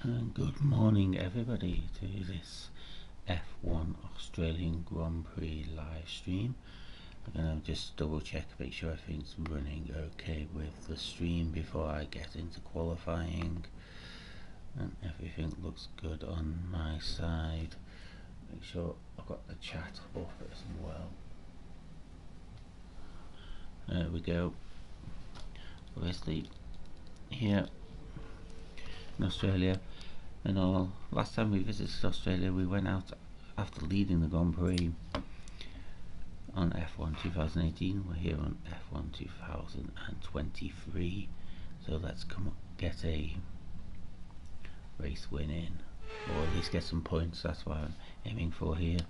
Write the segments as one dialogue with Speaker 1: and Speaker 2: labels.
Speaker 1: And good morning everybody to this F1 Australian Grand Prix live stream. I'm going to just double check, make sure everything's running okay with the stream before I get into qualifying, and everything looks good on my side. Make sure I've got the chat up as well. There we go. Obviously here in Australia, and all, last time we visited Australia we went out after leading the Grand Prix on F1 2018. We're here on F1 2023, so let's come up, get a race win in, or at least get some points. That's what I'm aiming for here.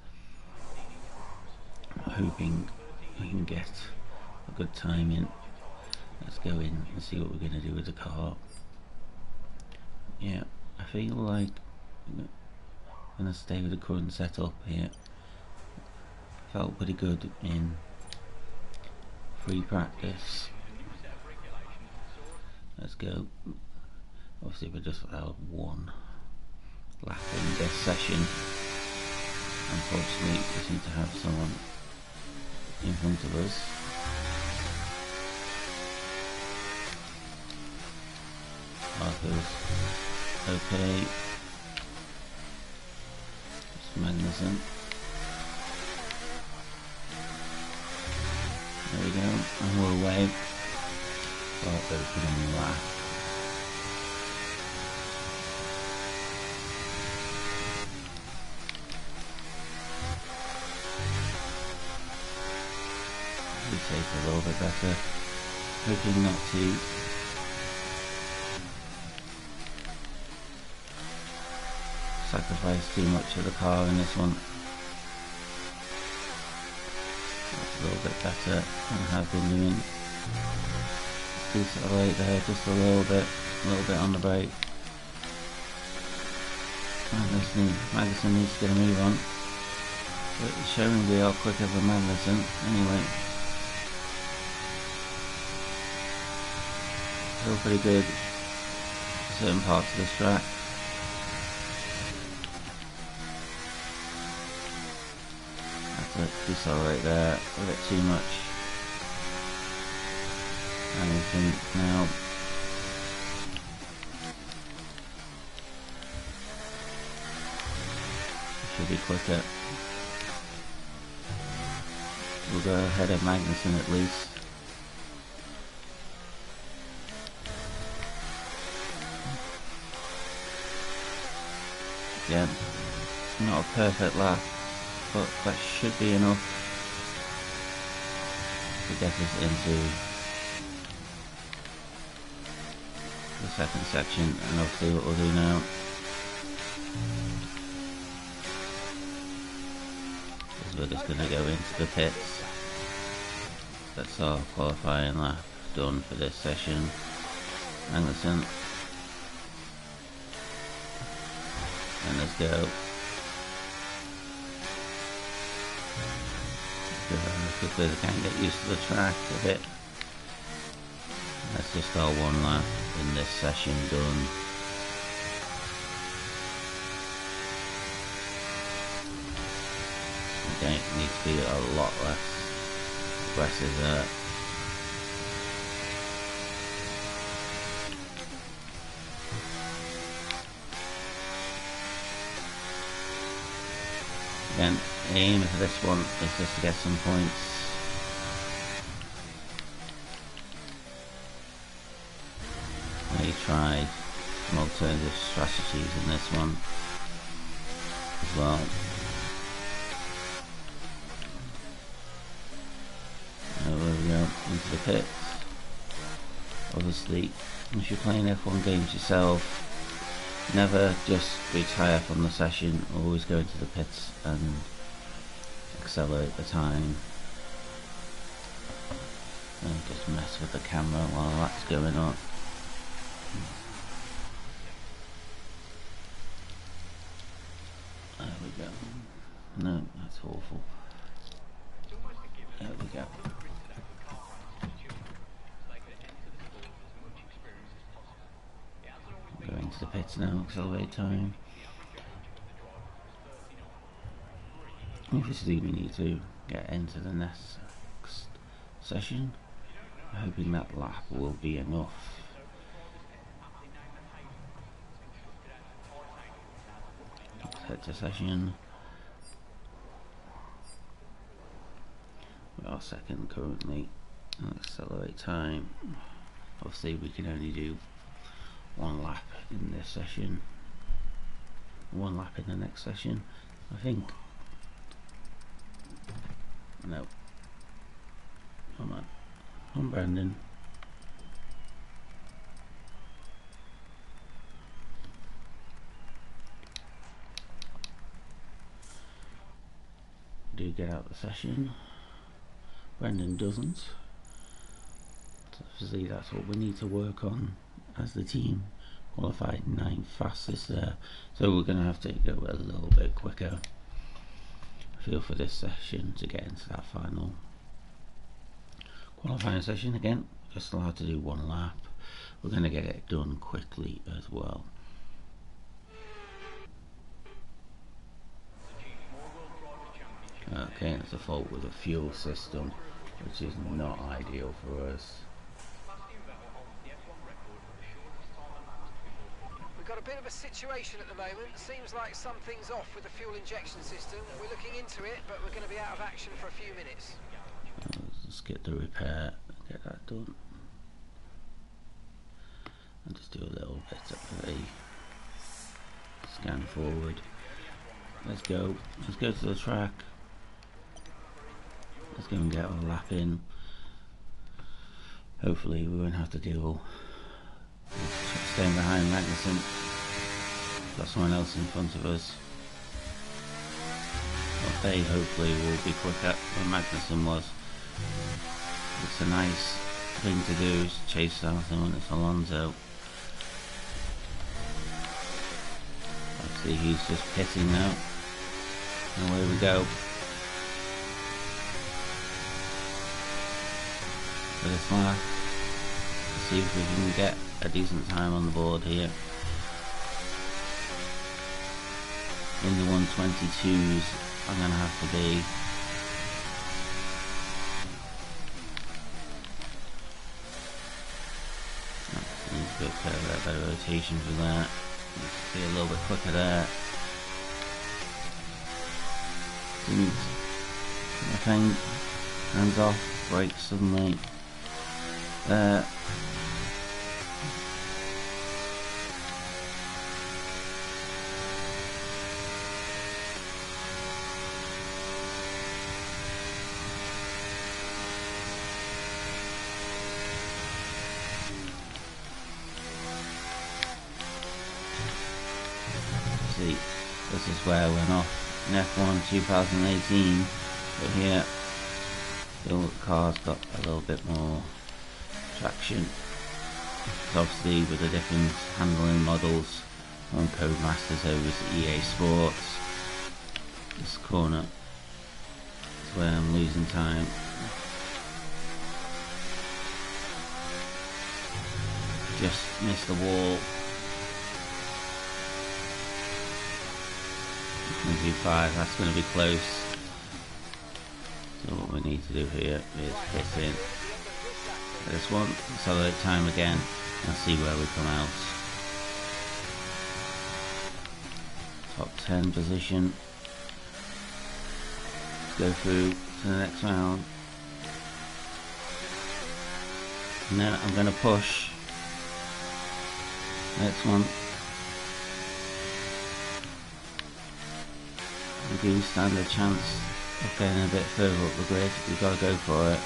Speaker 1: Hoping we can get a good time in. Let's go in and see what we're going to do with the car. Yeah, I feel like I'm going to stay with the current setup here. Felt pretty good in free practice. Let's go. Obviously we're just allowed one lap in this session. Unfortunately we seem to have someone in front of us. Arthur's okay. It's Magnussen. There we go, and we're away. Arthur's been on the lap. We take a little bit better, hoping not to sacrifice too much of the car in this one. That's a little bit better than I have been doing. Decelerate there just a little bit on the brake. Magnussen needs to get a move on. But it's showing we are quicker than Magnussen anyway. Still pretty good for certain parts of this track. Decelerate there a bit too much. Anything now. Should be quicker. We'll go ahead of Magnussen at least. Again, not a perfect lap, but that should be enough to get us into the second section, and I'll see what we'll do now. We're just going to go into the pits. That's our qualifying lap done for this session. Magnussen, and let's go. Quickly they can get used to the track a bit. That's just our one lap in this session done. Okay, it needs to be a lot less aggressive there. Again, the aim for this one is just to get some points. May try some alternative strategies in this one as well. There we go, into the pits. Obviously, if you're playing F1 games yourself, never just retire from the session, always go into the pits and accelerate the time. And just mess with the camera while that's going on. There we go. No, that's awful. There we go. Going into the pits now, accelerate time. Obviously we need to get into the next session. I'm hoping that lap will be enough. Let's head to session. We are second currently. Accelerate time. Obviously we can only do one lap in this session, one lap in the next session, I think. No. Come on. Come, Brandon. Do get out the session. Brendan doesn't. So obviously that's what we need to work on as the team. Qualified 9th fastest there. So we're going to have to go a little bit quicker, I feel, for this session to get into that final qualifying session. Again, just allowed to do one lap. We're going to get it done quickly as well. Okay, it's a fault with the fuel system, which is not ideal for us.
Speaker 2: We've got a bit of a situation at the moment. Seems like something's off with the fuel injection system. We're looking into it, but we're going to be out of action for a few minutes.
Speaker 1: Let's get the repair and get that done. And just do a little bit of a scan forward. Let's go. Let's go to the track. Let's go and get our lap in. Hopefully we won't have to deal with staying behind Magnussen. Got someone else in front of us. Well, they hopefully will be quicker than Magnussen was. It's a nice thing to do, is chase down someone. It's Alonso. Let's see, he's just pitting now. And away we go. For this lap, let's see if we can get a decent time on the board here. In the 122s, I'm going to have to be. Need to get a better rotation for that. Need to be a little bit quicker there. Nothing. Hands off. Brakes suddenly. There. See, this is where I went off in F1 2018, but here the car's got a little bit more traction. Obviously with the different handling models on Codemasters over to EA Sports, this corner is where I'm losing time. Just missed the wall. 25, that's going to be close. So what we need to do here is hit in this one, accelerate time again, and see where we come out. Top 10 position. Let's go through to the next round. And then I'm going to push. Next one. We do stand a chance of getting a bit further up the grid. We've got to go for it.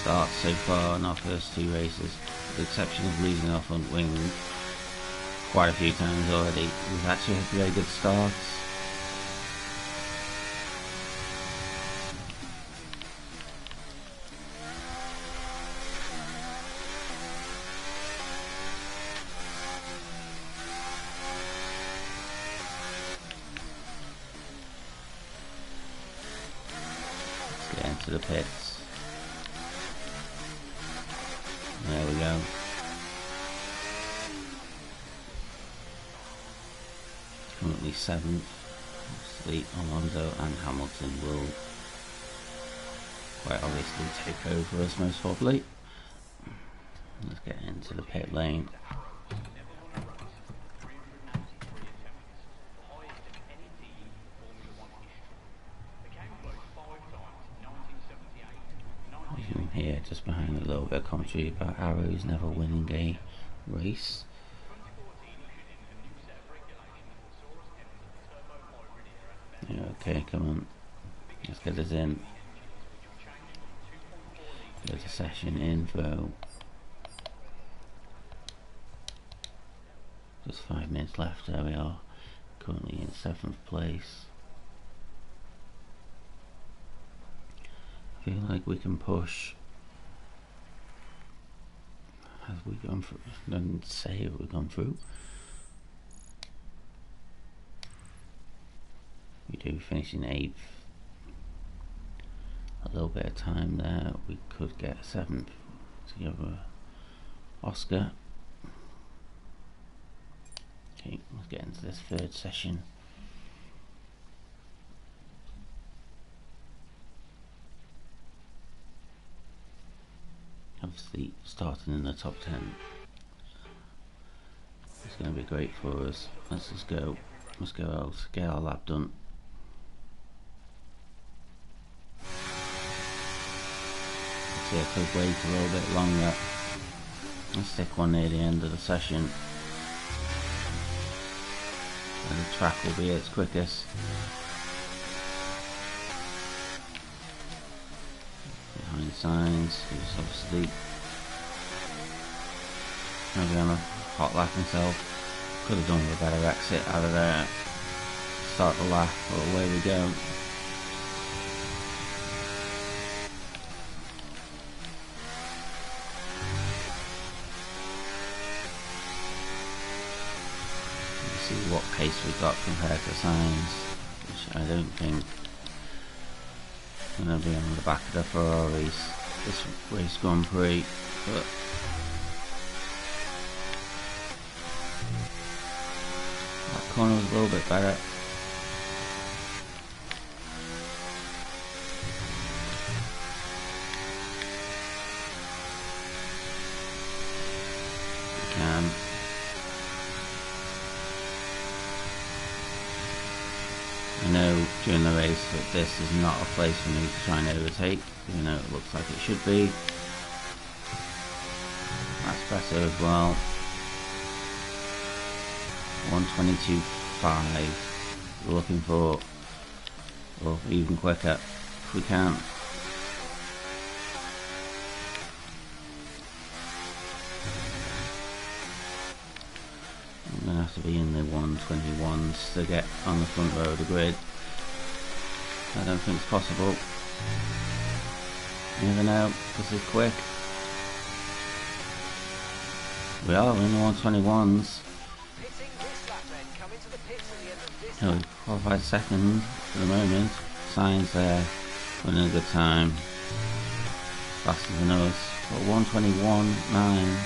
Speaker 1: Start so far in our first two races, with the exception of losing our front wing quite a few times already. We've actually had very good starts. Get into the pits. There we go. Currently 7th. Obviously Alonso and Hamilton will quite obviously take over us most probably. Let's get into the pit lane. You can hear just behind a little bit of commentary about Arrows never winning a race. Yeah, okay, come on. Let's get us in. Go to session info. Just 5 minutes left, there we are. Currently in 7th place. I feel like we can push. Have we gone through? Don't say if we've gone through. We do finish in 8th. A little bit of time there. We could get 7th to give Oscar. Okay, let's get into this 3rd session. Obviously starting in the top 10. It's going to be great for us. Let's just go. Let's go out, get our lap done. See, I could wait a little bit longer. Let's stick one near the end of the session. And the track will be its quickest. Behind signs, he's obviously maybe on a hot lap himself. Could have done with a better exit out of there. Start the lap, but away we go. Let's see what pace we got compared to signs, which I don't think going to be on the back of the Ferraris this race Grand Prix, but that corner was a little bit better. We can. I know during the race that this is not a place for me to try and overtake, even though it looks like it should be. That's better as well. 122.5. We're looking for, or even quicker if we can. I'm going to have to be in the 121s to get on the front row of the grid. I don't think it's possible. You never know, this is quick. We are in the 121s. No, we qualified second for the moment. Signs there, running a good time. Faster than us. But 121.9.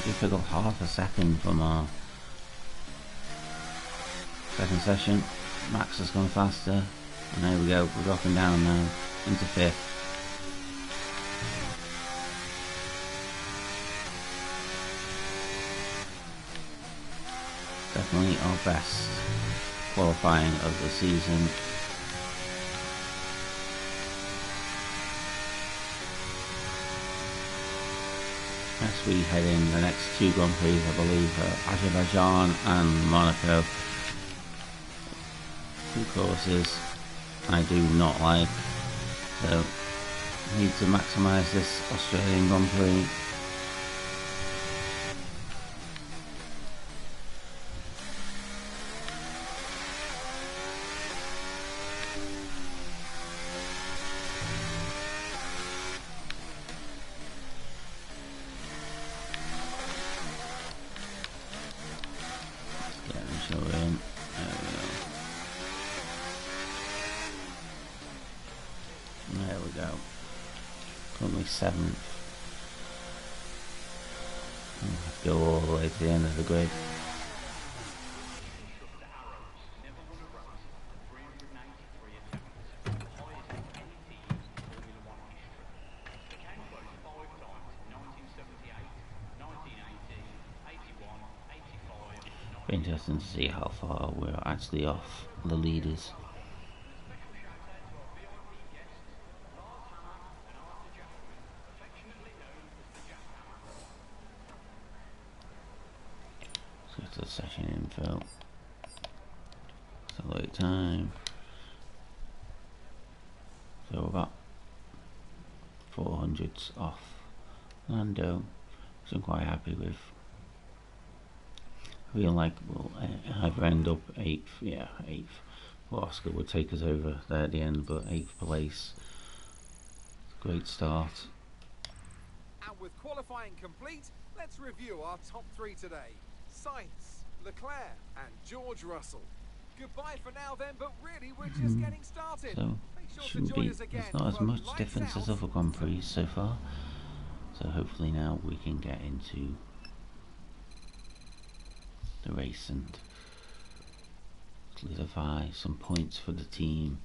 Speaker 1: We pick up half a second from our second session. Max has gone faster, and there we go, we're dropping down now into 5th. Definitely our best qualifying of the season. As we head in the next 2 Grand Prix, I believe, Azerbaijan and Monaco. 2 courses I do not like, so need to maximise this Australian Grand Prix. Let's get them show in. There we we go. Currently 7th. Go all the way to the end of the grid. Be interesting to see how far we're actually off the leaders. Let's go to the session info. Select time. So we're about 400s off Lando, which I'm quite happy with. I feel like we'll either end up 8th, yeah, 8th. Well, Oscar would take us over there at the end, but 8th place. Great start.
Speaker 3: And with qualifying complete, let's review our top 3 today. Sainz, Leclerc and George Russell. Goodbye for now then, but really we're just getting started.
Speaker 1: So shouldn't be, there's not as much difference as other Grand Prix so far. So hopefully now we can get into the race and solidify some points for the team.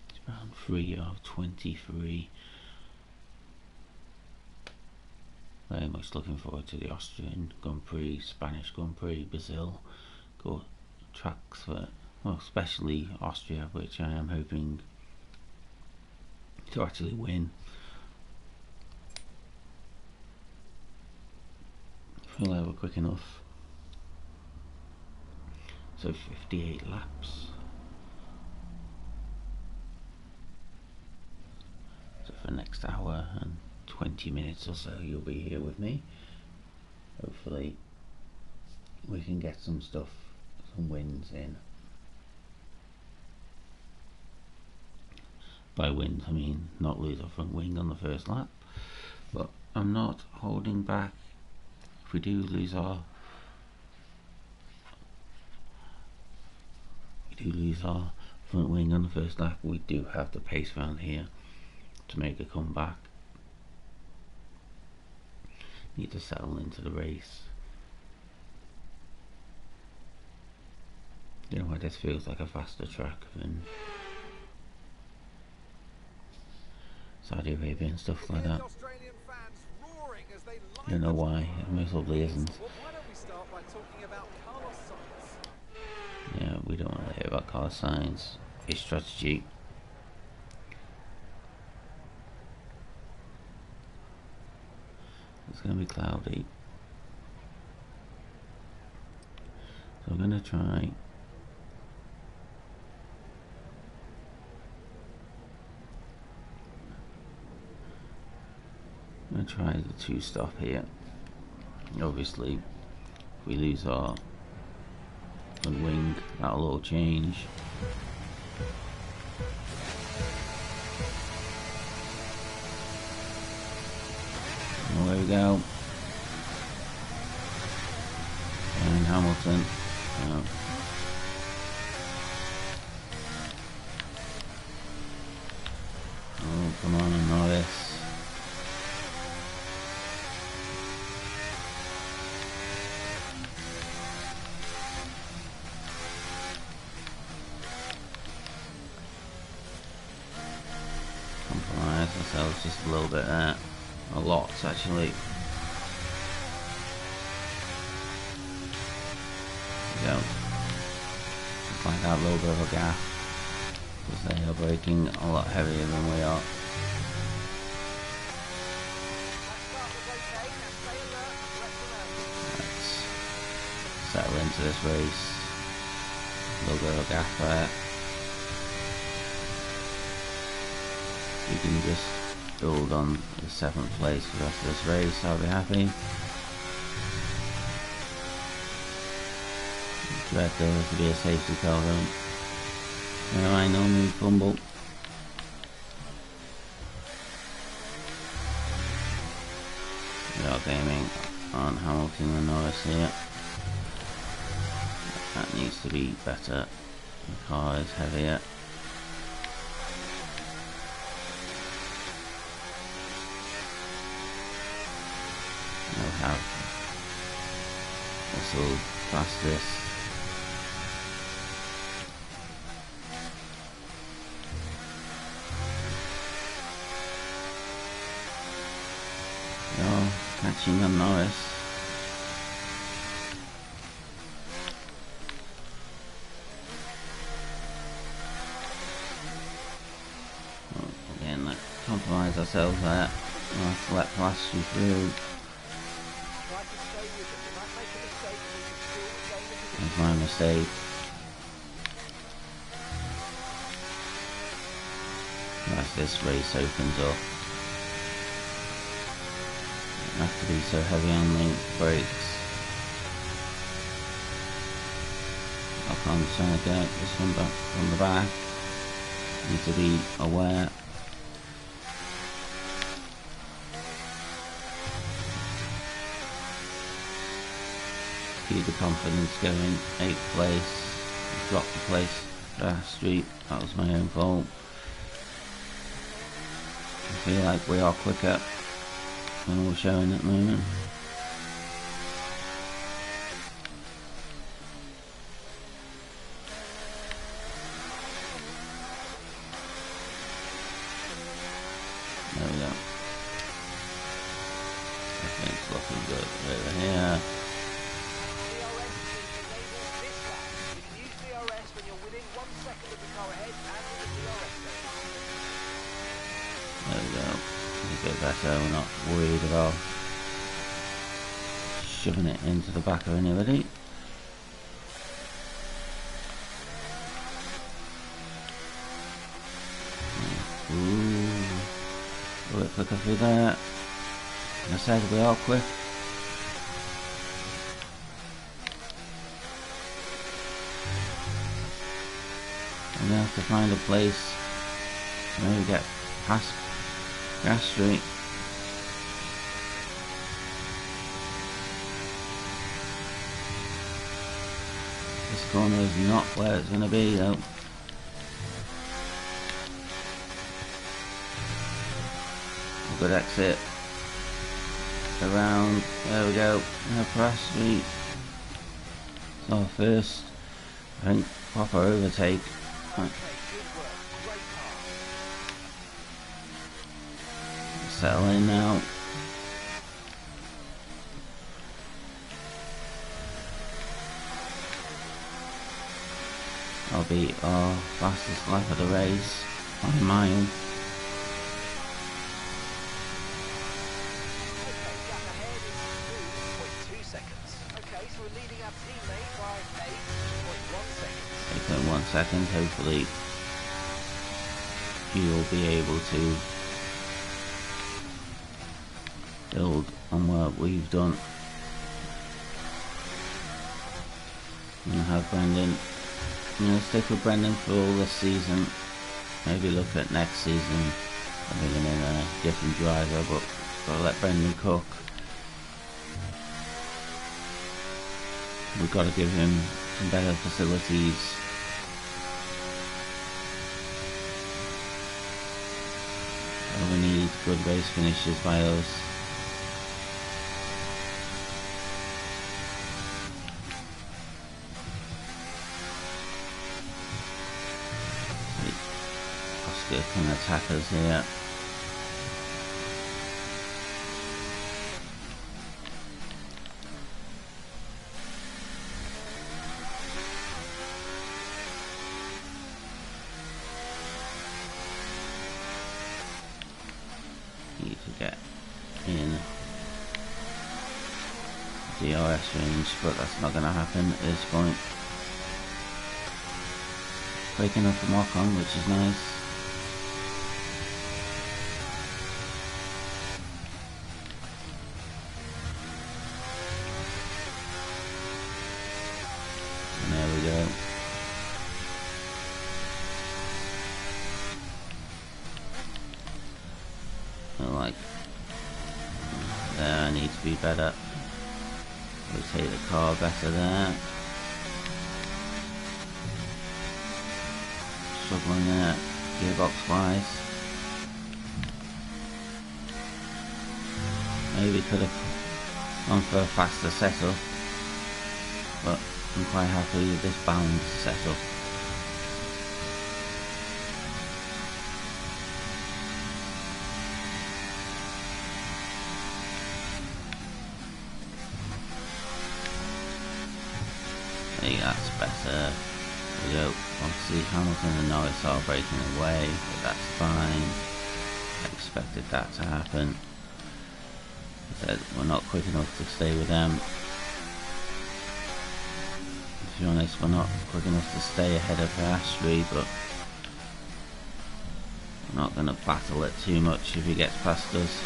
Speaker 1: It's round 3 of 23. Very much looking forward to the Austrian Grand Prix, Spanish Grand Prix, Brazil. Good tracks for, well, especially Austria, which I am hoping to actually win. I feel like we're quick enough. So 58 laps. So for the next hour and 20 minutes or so you'll be here with me. Hopefully we can get some stuff, some wins in. By wins I mean not lose our front wing on the first lap, but I'm not holding back. If we do lose our front wing on the first lap, we do have the pace around here to make a comeback. Need to settle into the race. You know why this feels like a faster track than Saudi Arabia and stuff like that. I don't know why, it most probably isn't. Yeah, we don't want to hear about Carlos Sainz, his strategy. It's going to be cloudy. So I'm going to try the 2-stop here. Obviously, if we lose our front wing, that'll all change. And there we go. And Hamilton. Oh, come on, Norris. Compromise ourselves just a little bit there. A lot, actually. There we go. Just like that little bit of a gap, because they are braking a lot heavier than we are. Let's settle into this race. A little bit of a gap there. We can just build on the 7th place for the rest of this race. I'll be happy. Dread there to be a safety car though. There I no need fumble. We are gaming on Hamilton and Norris here. That needs to be better. The car is heavier. We'll have Wrestle fastest. Oh, catching on Norris. Compromise ourselves there. We'll have to let Plasty through. That's my mistake. As this race opens up, don't have to be so heavy on the brakes. Ocon's trying to get this one back from the back. Need to be aware. Keep the confidence going. 8th place. Dropped the place last street. That was my own fault. I feel like we are quicker than we're showing at the moment. There we go. I think it's looking good over here. There we go. A bit better. We're not worried about shoving it into the back of anybody. Ooh. A bit quicker through there. Like I said, we are quick. I'm gonna have to find a place where we get past Gas Street. This corner is not where it's going to be though. A good exit. Around, there we go. Now Cross Street. So first, I think, proper overtake. Right. Settle in now. I'll be our fastest lap of the race by a mile. Okay, so we're leading our teammate by 8.1 seconds. 8.1 seconds, hopefully you'll be able to build on what we've done. I'm going to have Brendan. I'm going to stick with Brendan for all this season. Maybe look at next season. I'm bringing in a different driver, but got to let Brendan cook. We've got to give him some better facilities. So we need good race finishes by us. Can attack us here. Need to get in DRS range, but that's not going to happen at this point. Breaking up from Ocon, which is nice. Be better. Rotate the car better there. struggling there, gearbox wise. Maybe could have gone for a faster setup, but I'm quite happy with this balanced setup. I think that's better. There we go. Obviously Hamilton and Norris are breaking away, but that's fine. I expected that to happen. I said we're not quick enough to stay with them. To be honest, we're not quick enough to stay ahead of Piastri, but we're not going to battle it too much if he gets past us.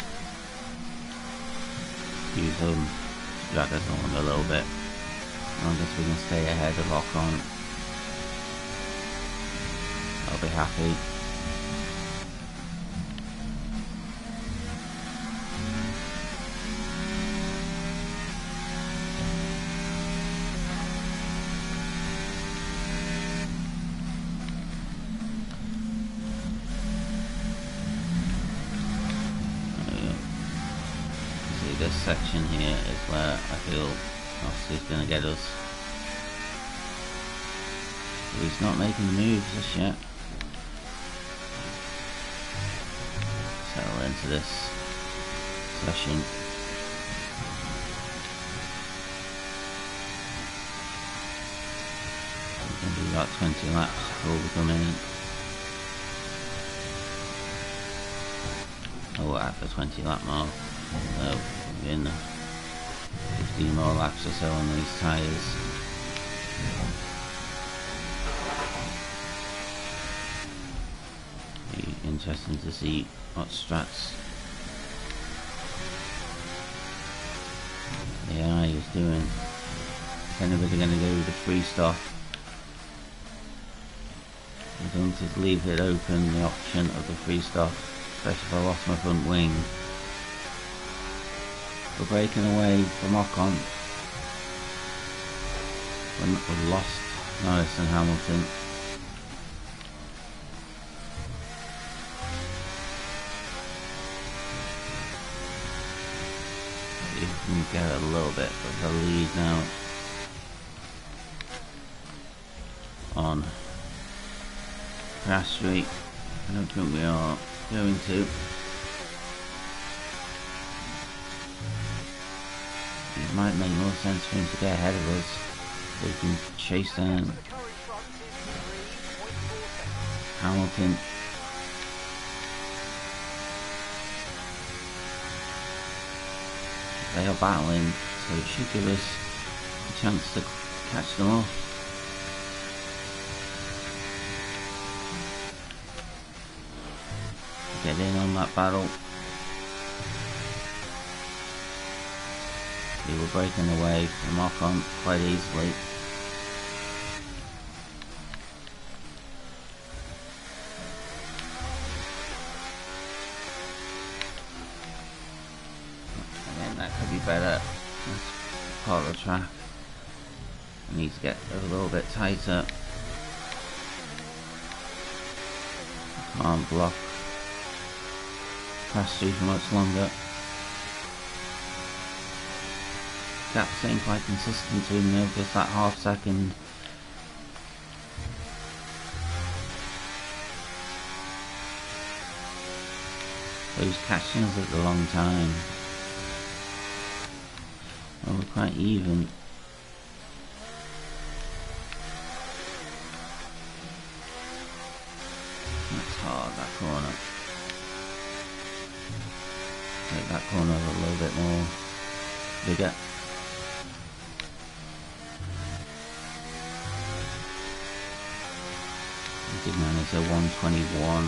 Speaker 1: Use them to drag us along a little bit. As long as we can stay ahead of Ocon, I'll be happy. This section here is where I feel Oscar's going to get us. But he's not making the moves just yet. Settle into this session. We can do about 20 laps before we come in. Oh, at the 20 lap mark. So in 15 more laps or so on these tyres. Be interesting to see what strats the AI is doing. Is anybody going to go with the free stuff? I'm going to leave it open, the option of the free stuff, especially if I lost my front wing. We're breaking away from Ocon. We've lost Norris and Hamilton. You can get a little bit of a lead now on Piastri. I don't think we are going to. It might make more sense for him to get ahead of us so we can chase down Hamilton. They are battling, so it should give us a chance to catch them off. Get in on that battle. We were breaking away from Ocon quite easily. Again, that could be better. That's part of the track. I need to get a little bit tighter. Can't block Piastri for much longer. Gap seemed quite consistent to him though, just that half second. So he's catching us at the long time. Well, we're quite even. That's hard, that corner. Make that corner a little bit more bigger. Did manage a 121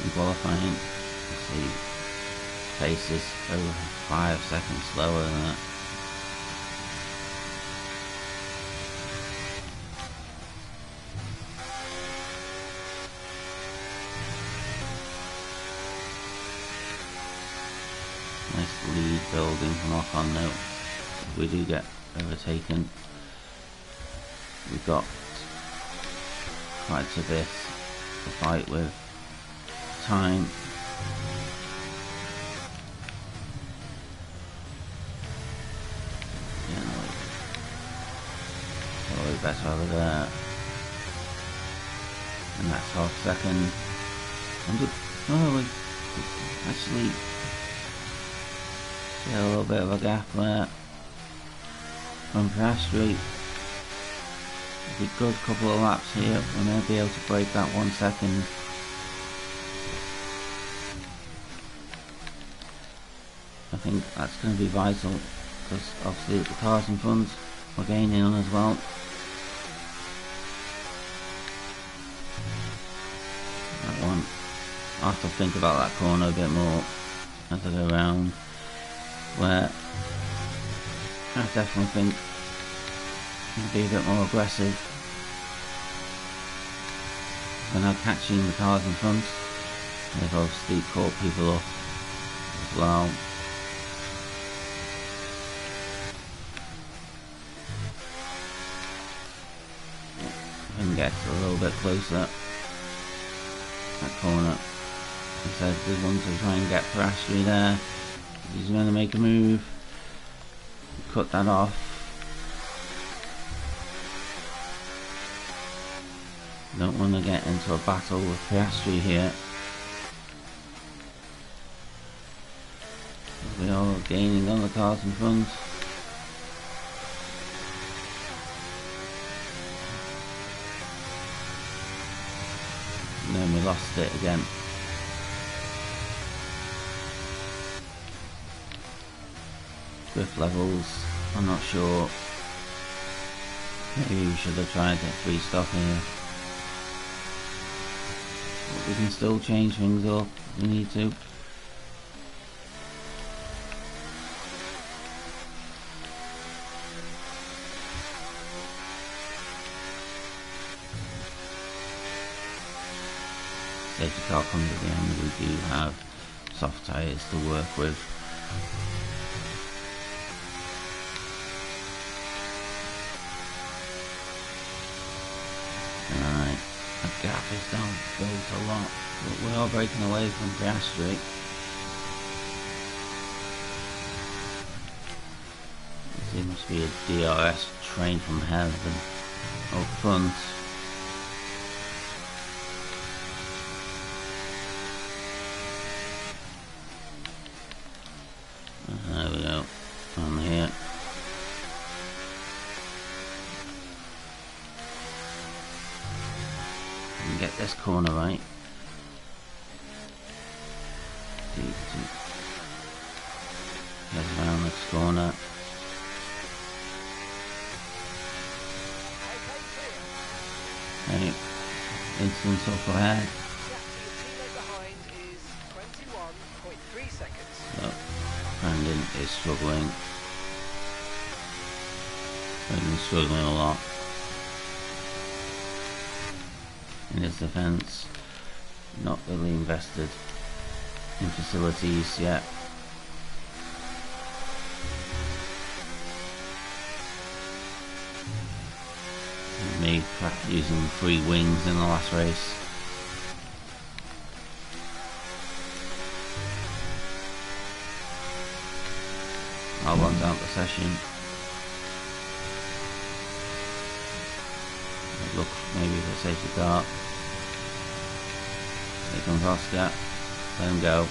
Speaker 1: in qualifying. Let's see, pace is over 5 seconds slower than that. Nice lead building from Ocon now. If we do get overtaken, we've got quite to this to fight with time. Probably better over there. And that's half second. Oh, actually, get a little bit of a gap there from Piastri. A good couple of laps here, we may be able to break that 1 second. I think that's going to be vital because obviously the cars in front are gaining on as well. That one, I have to think about that corner a bit more as I go around, where I definitely think I'll be a bit more aggressive. We're now catching the cars in front. They've obviously caught people up as well. I can get a little bit closer. That corner. He says we want to try and get Piastri there. He's going to make a move. Cut that off. Don't want to get into a battle with Piastri here. We are gaining on the cars in front. And then we lost it again. Drift levels, I'm not sure. Maybe we should have tried to free stop here. But we can still change things up if we need to. Safety car comes at the end, we do have soft tyres to work with. Alright, the gap is down built a lot, but we are breaking away from Piastri. There must be a DRS train from heaven up front. There we go, on here. And get this corner right. Get around this corner. Okay, instance up ahead. So, Brandon is struggling. Brandon's struggling a lot in his defence. Not really invested in facilities yet. Me using 3 wings in the last race. Albon's out the session. Look, maybe for safety car. Here comes Oscar. Let him go.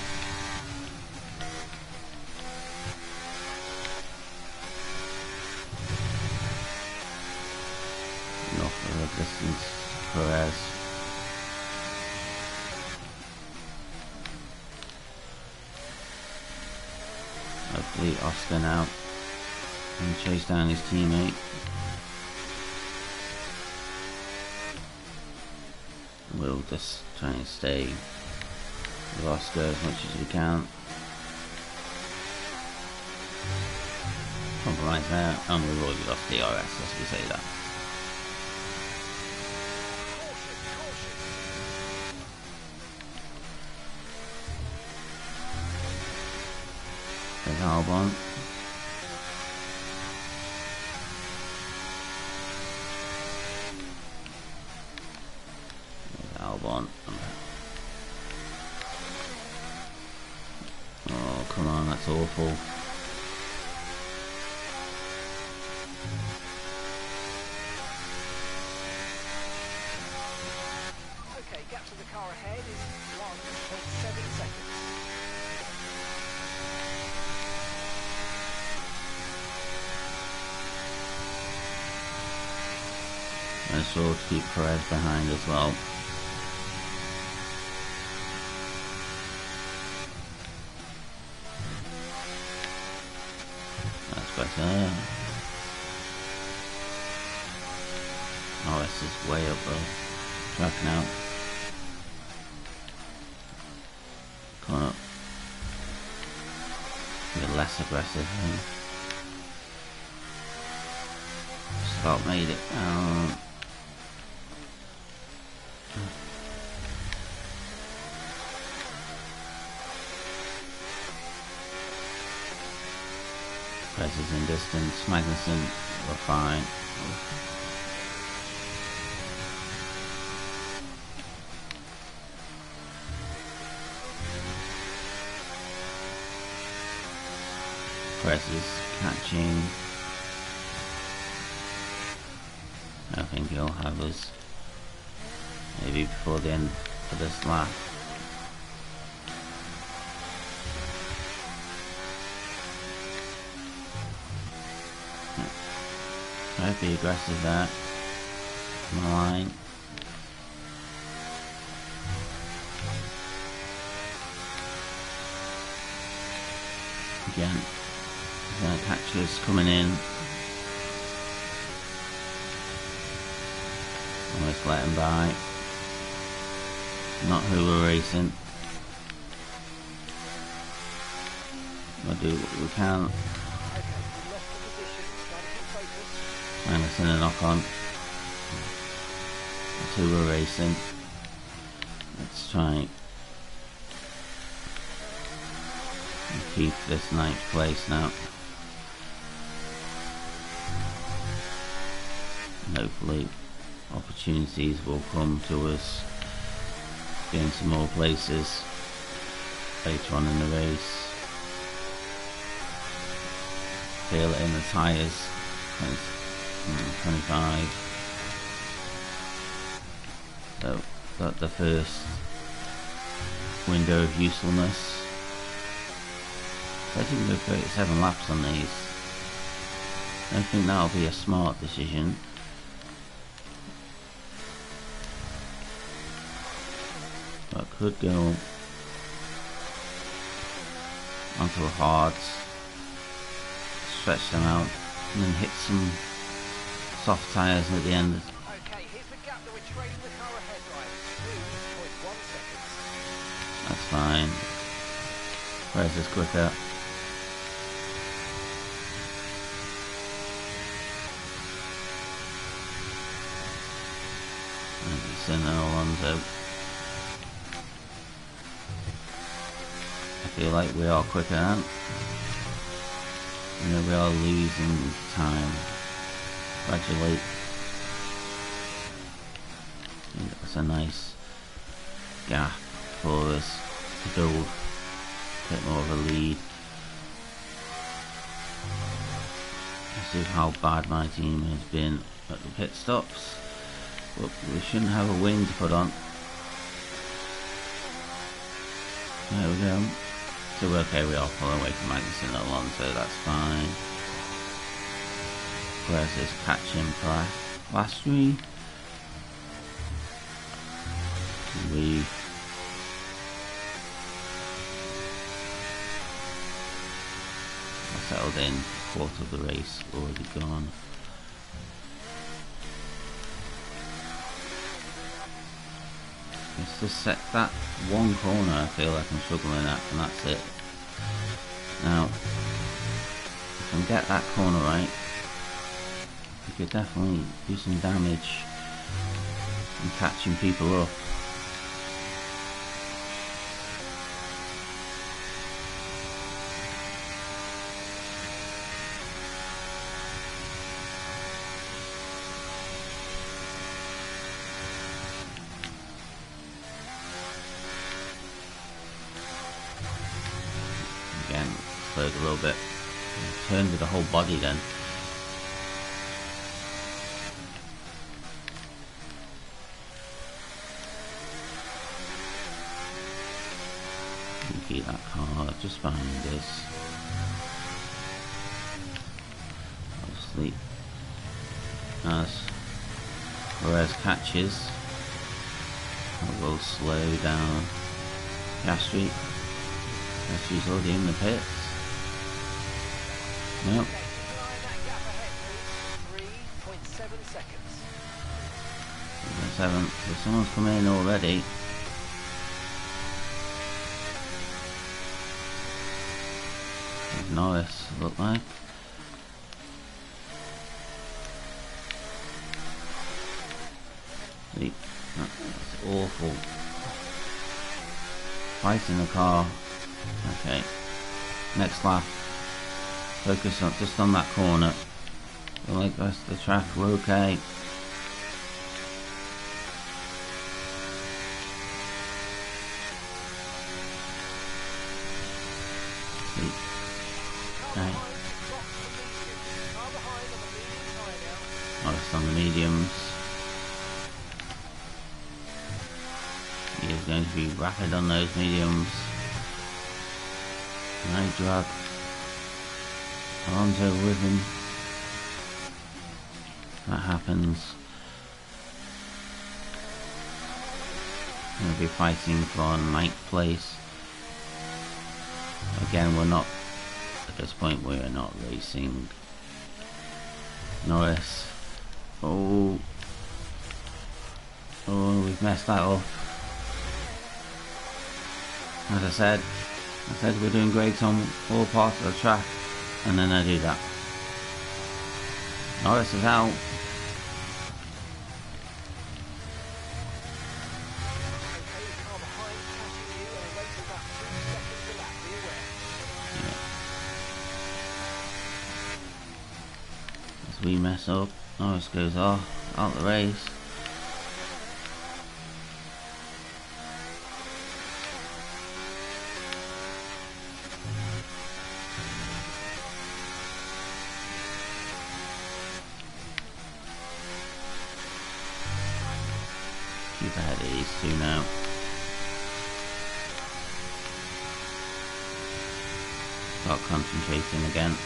Speaker 1: Enough of a distance, Perez. Hopefully Oscar now can chase down his teammate. We'll just try and stay with Oscar as much as we can. Compromise there, and we've already lost DRS as we say that. There's Albon. on. Oh, come on, that's awful.
Speaker 2: Okay, gap to the car ahead is 1.7 seconds.
Speaker 1: And so to keep Perez behind as well. That's better. Oh, this is way up though. Track now. Coming up. A bit less aggressive. Just about made it. Presses in distance. Magnussen, we're fine. Presses catching. I think he'll have us maybe before the end of this lap. Try to be aggressive there. On the line. Again, he's going to catch us coming in. Almost let him by. Not who we're racing. We'll do what we can. Anderson a knock on. That's who we're racing. Let's try and keep this ninth place now. And hopefully opportunities will come to us getting some more places later on in the race. Feel it in the tyres. 25. So got the first window of usefulness. I think we've got 37 laps on these. I don't think that'll be a smart decision. But could go onto the hards, stretch them out, and then hit some soft tyres at the end.
Speaker 2: Okay, here's the gap that we're trading the car ahead, right? 2.1 seconds.
Speaker 1: That's fine. Where's this quicker? Send Alonso. I feel like we are quicker, aren't we? You know, we are losing time. Gradually. I think that's a nice gap for us to build a bit more of a lead. Let's see how bad my team has been at the pit stops. But we shouldn't have a wing to put on. There we go. So we're okay, we are pulling away from Magnussen and Alonso, that's fine. Where's this catching Piastri? We settled in, quarter of the race already gone. Let's just set that one corner I feel like I'm struggling at, and that's it. Now, if I can get that corner right, we could definitely do some damage and catching people up. a little bit. Turn with the whole body then. Keep that car just behind us. Obviously, as Perez catches, we'll slow down Piastri. Piastri's already in the pits. Nope.
Speaker 2: 3.7 seconds.
Speaker 1: 7. So someone's come in already. Norris, look like. See, that's awful. Fighting the car. Okay. Next lap. Focus on just on that corner. Like the rest of the track, we're okay. Okay. Norris on the mediums. He is going to be rapid on those mediums. And I drag Alonso with him. That happens. We'll be fighting for 9th place. Again, we're not, at this point we are not racing. Norris. Oh, we've messed that up. As I said we're doing great on all parts of the track, and then I do that. Norris is out. We mess up, Norris goes off, out the race. Keep ahead of these two now. Start concentrating again.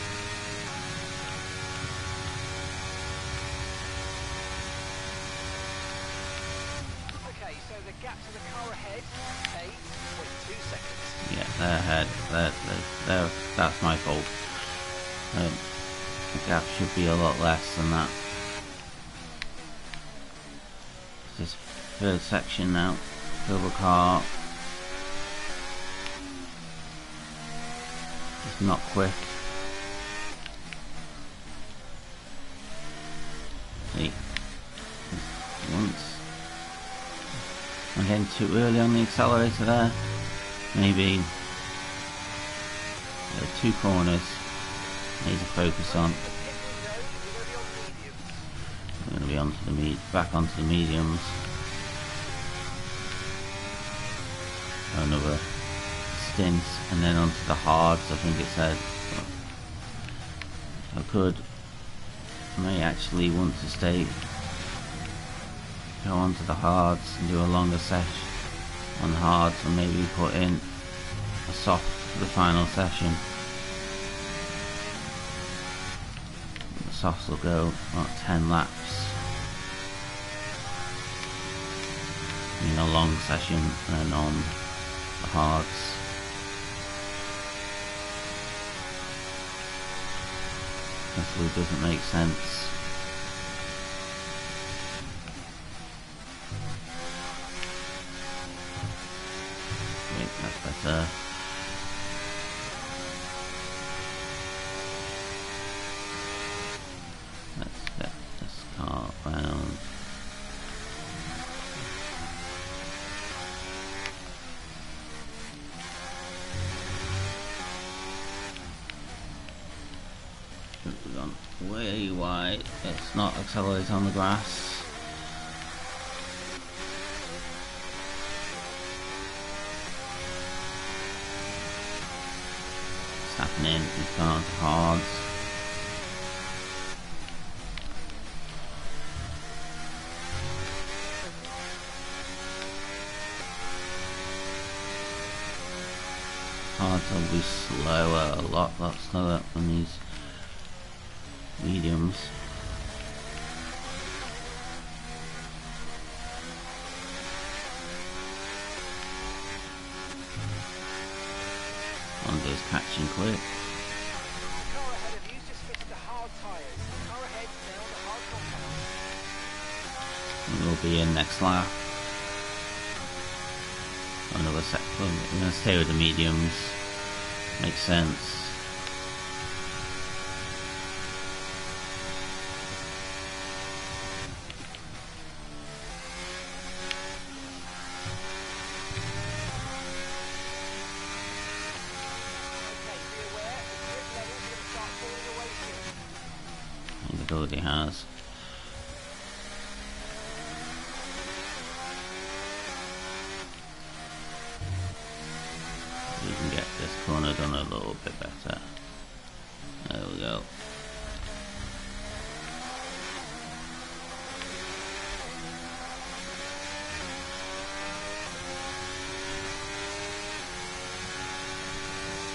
Speaker 1: They're ahead. That's my fault. The gap should be a lot less than that. This third section now. Fill the car. It's not quick. See. Once. I'm getting too early on the accelerator there. Maybe. There are 2 corners I need to focus on. I'm going to be onto back onto the mediums. Another stint, and then onto the hards. I think it said. I may actually want to go onto the hards and do a longer session on hards, and maybe put in a soft for the final session. The softs will go about 10 laps in a long session, and on the hards definitely doesn't make sense. That's better. Let's get this car round. We've gone way wide. Let's not accelerate on the grass. Happening. These cars are hard. Hards will be slower, a lot slower than these mediums. Honda's catching quick.
Speaker 2: Car ahead of you just fitted the hard tyres. Car ahead now on the hard compound.
Speaker 1: And we'll be in next lap. Another set. Well, we're going to stay with the mediums. Makes sense. It already has. We can get this corner done a little bit better. There we go.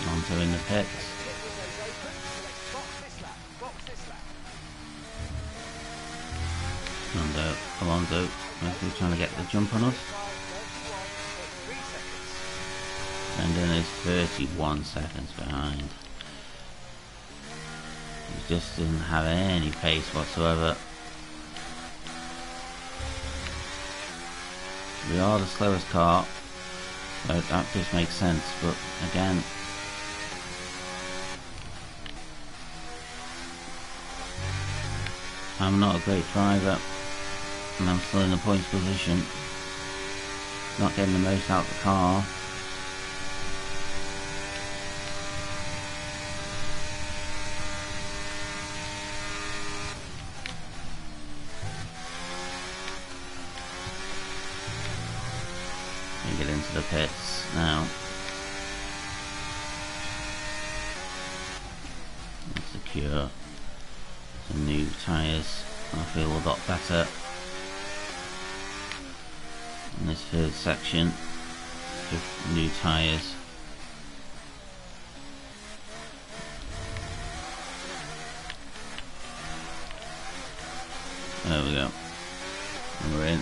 Speaker 1: Alonso in the pits. And Alonso maybe trying to get the jump on us. And then is 31 seconds behind. He just doesn't have any pace whatsoever. We are the slowest car, so that just makes sense, but again, I'm not a great driver and I'm still in the points position, not getting the most out of the car. Get into the pits now. And secure some new tyres. I feel a lot better in this third section with new tyres. There we go. And we're in.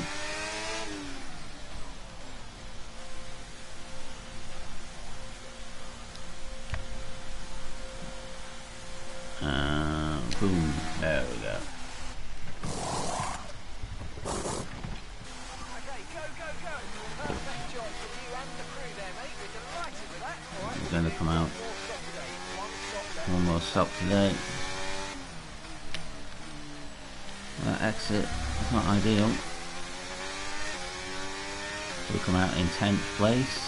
Speaker 1: Boom, there we go.
Speaker 2: Okay, go, go, go. Perfect job from you and the crew there, mate. We're delighted with that. All right,
Speaker 1: We're going to come out.
Speaker 2: One more stop today.
Speaker 1: One more stop today. That exit is not ideal. So we come out in 10th place.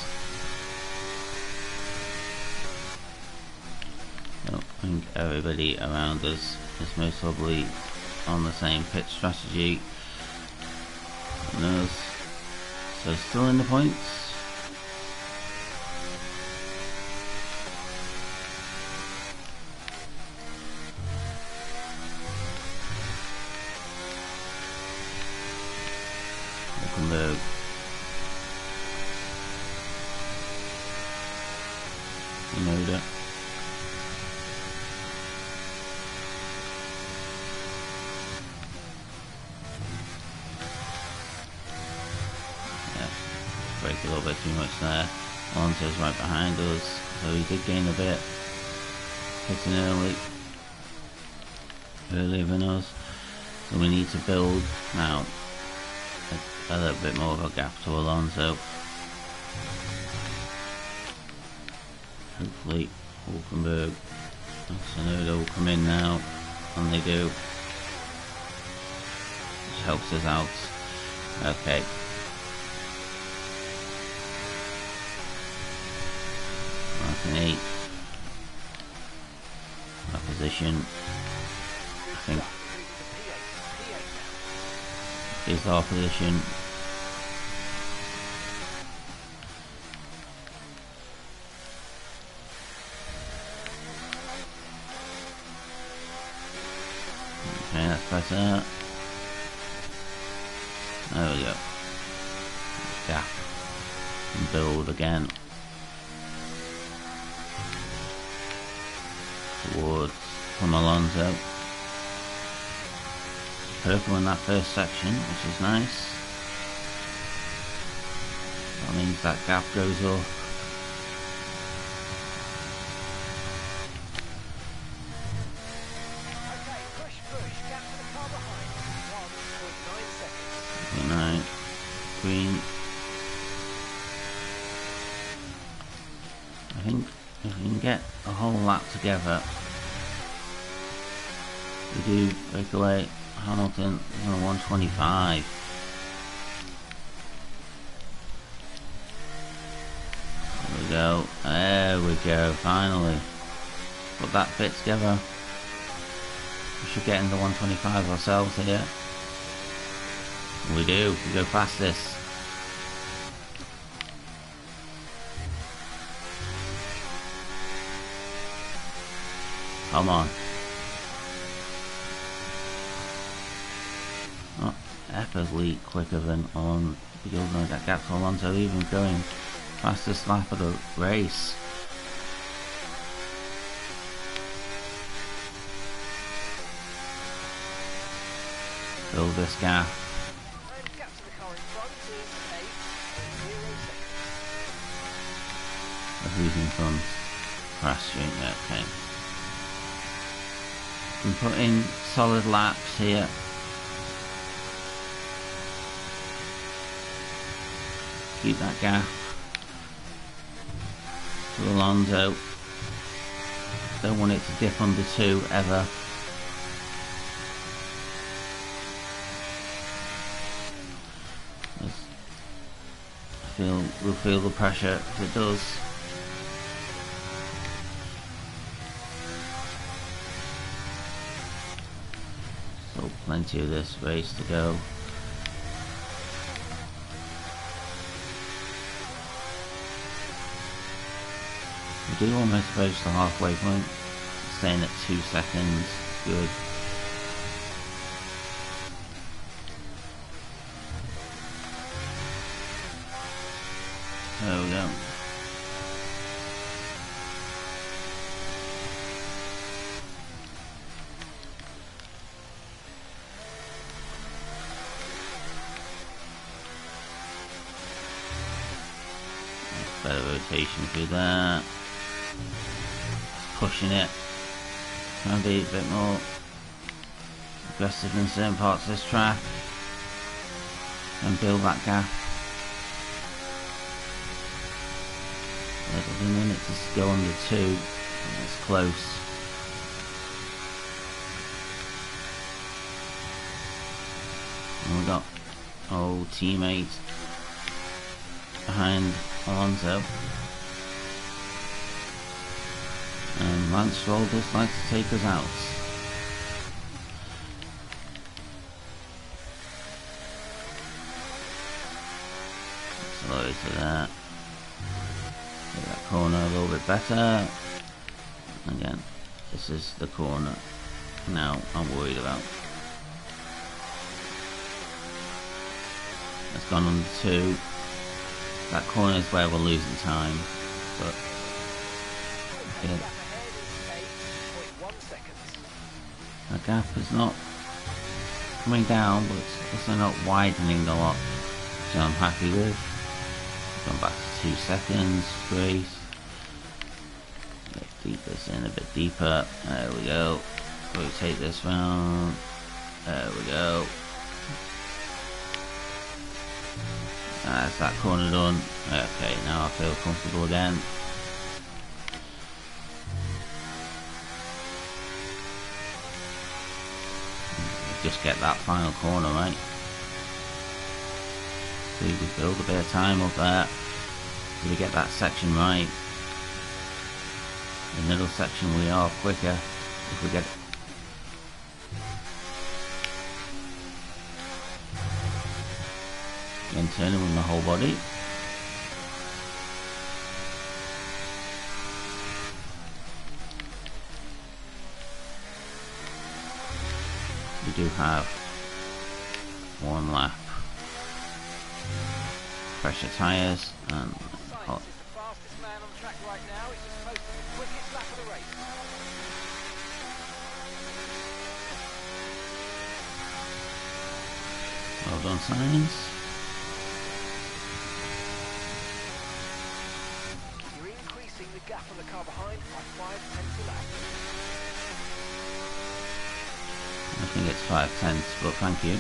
Speaker 1: I think everybody around us is most probably on the same pit strategy and us. So still in the points. Hülkenberg. Noda. Brake a little bit too much there. Alonso's right behind us, so he did gain a bit. Hitting earlier than us. So we need to build now a little bit more of a gap to Alonso. Hopefully Hülkenberg and Tsunoda will come in now, and they do. Which helps us out. Okay. An 8. Our position, I think, is our position. better. There we go. Gap. And build again. Towards from Alonso. Purple in that first section, which is nice. That means that gap goes up.
Speaker 2: Okay, push, gap to the car behind. 1.9 seconds.
Speaker 1: Good night. Green. I think if we can get a whole lap together, we do break away. Hamilton on 125. There we go, finally. Put that bit together. We should get into 125 ourselves here. We do, we go past this. Come on. Oh, epically quicker than on the old that gap to Alonso, even going fastest lap of the race. Fill this gap.
Speaker 2: And gap to the car in front is 8.0 seconds.
Speaker 1: Who's in front? Crashing, okay. And put in solid laps here. Keep that gap to Alonso. Don't want it to dip under 2 ever. We'll feel the pressure if it does. So plenty of this race to go. We do almost approach the halfway point. Staying at 2 seconds. Good. There we go. Better rotation through there. Pushing it. Trying to be a bit more aggressive in certain parts of this track. And build that gap. It'll be a minute to go under 2. It's close. And we've got old teammate behind Alonso. And Lance Stroll just likes to take us out. Slow to that. Get that corner a little bit better. Again, this is the corner now I'm worried about. It's gone under 2. That corner is where we're losing time, but yeah. The gap is not coming down, but it's also not widening a lot, which I'm happy with. Gone back to 2 seconds, great. Let's deep this in a bit deeper. There we go. Rotate this round. There we go. That's that corner done. Okay, now I feel comfortable again. Just get that final corner right. So we build a bit of time up there. So we get that section right. The middle section we are quicker if we get it. Again, turning with my whole body. We do have one lap. Pressure tyres and
Speaker 2: Science is the fastest man on track right now. He's just posted the quickest lap of the race.
Speaker 1: well done, Science.
Speaker 2: You're increasing the gap on the car behind by 5/10 a lap.
Speaker 1: I think it's 5/10, but thank you.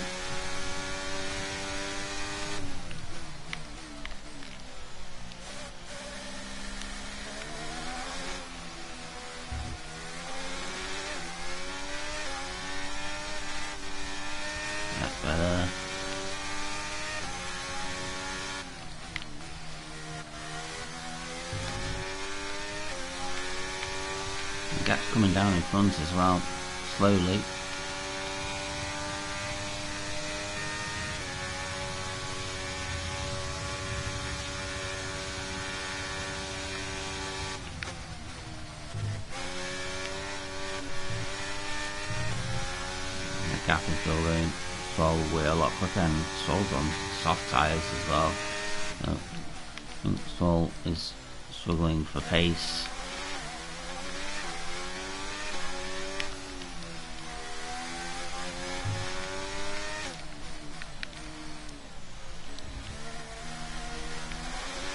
Speaker 1: That's better. The gap's coming down in front as well, slowly. Gap is building probably a lot quicker, and Stroll's on soft tyres as well. So I think Stroll is struggling for pace.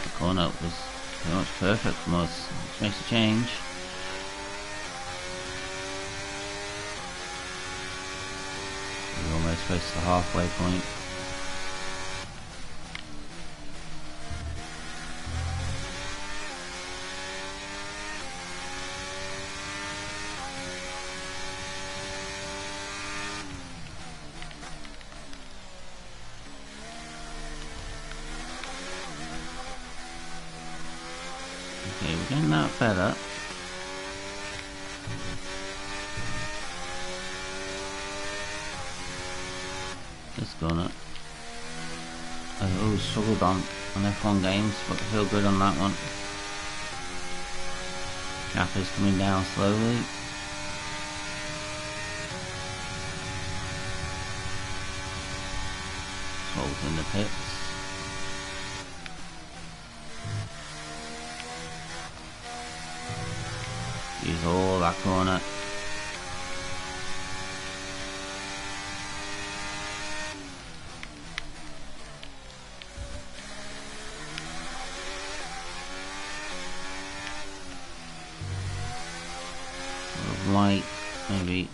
Speaker 1: The corner was pretty much perfect from us, which makes a change. We're almost close to the halfway point. Okay, we're getting that better. It's gonna. I've always struggled on F1 games, but I feel good on that one. Gap is coming down slowly. Stroll's in the pits. Use all that corner. Light, maybe.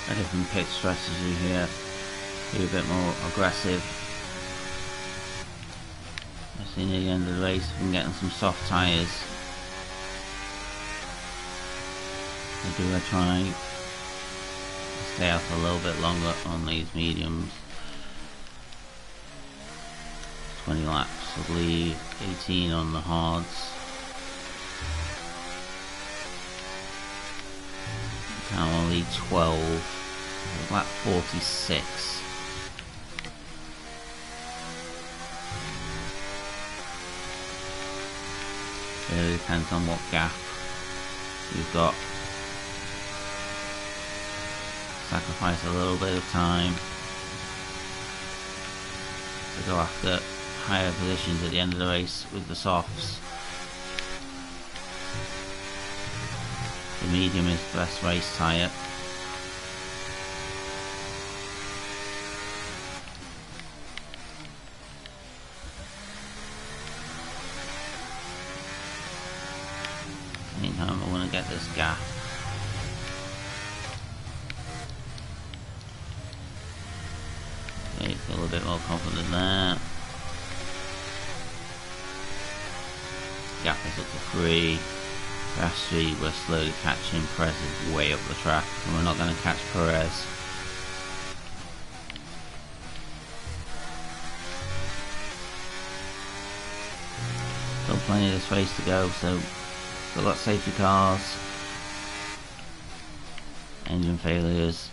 Speaker 1: A different pit strategy here. Be a bit more aggressive. I see near the end of the race we can get some soft tyres. I do try stay out a little bit longer on these mediums. 20 laps, I believe, 18 on the hards. Now only 12, lap 46. It really depends on what gap you've got. Sacrifice a little bit of time to go after higher positions at the end of the race with the softs. The medium is the best race tyre. Meantime, I want to get this gap. Okay, feel a bit more confident there. Gap is up to 3. Piastri, we're slowly catching. Perez is way up the track, and we're not going to catch Perez. Still plenty of this race to go, so still got safety cars, engine failures,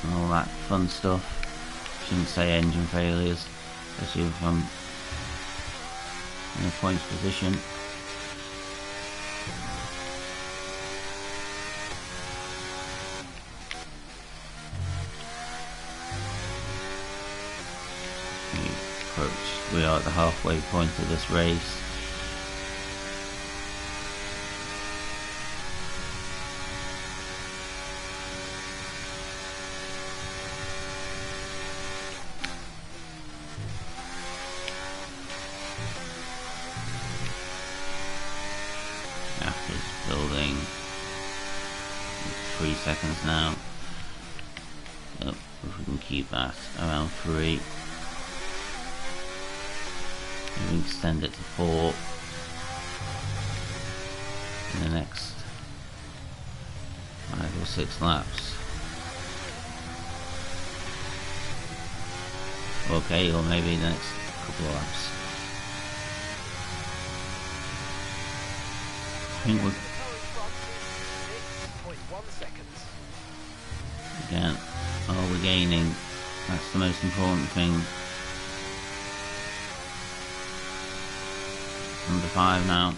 Speaker 1: and all that fun stuff. Shouldn't say engine failures, especially if I'm in a points position. We are at the halfway point of this race. Is building. 3 seconds now. So if we can keep that around 3. We extend it to 4 in the next 5 or 6 laps. Okay, or maybe the next couple of laps. I think we're again, we're gaining. That's the most important thing. Under 5 now.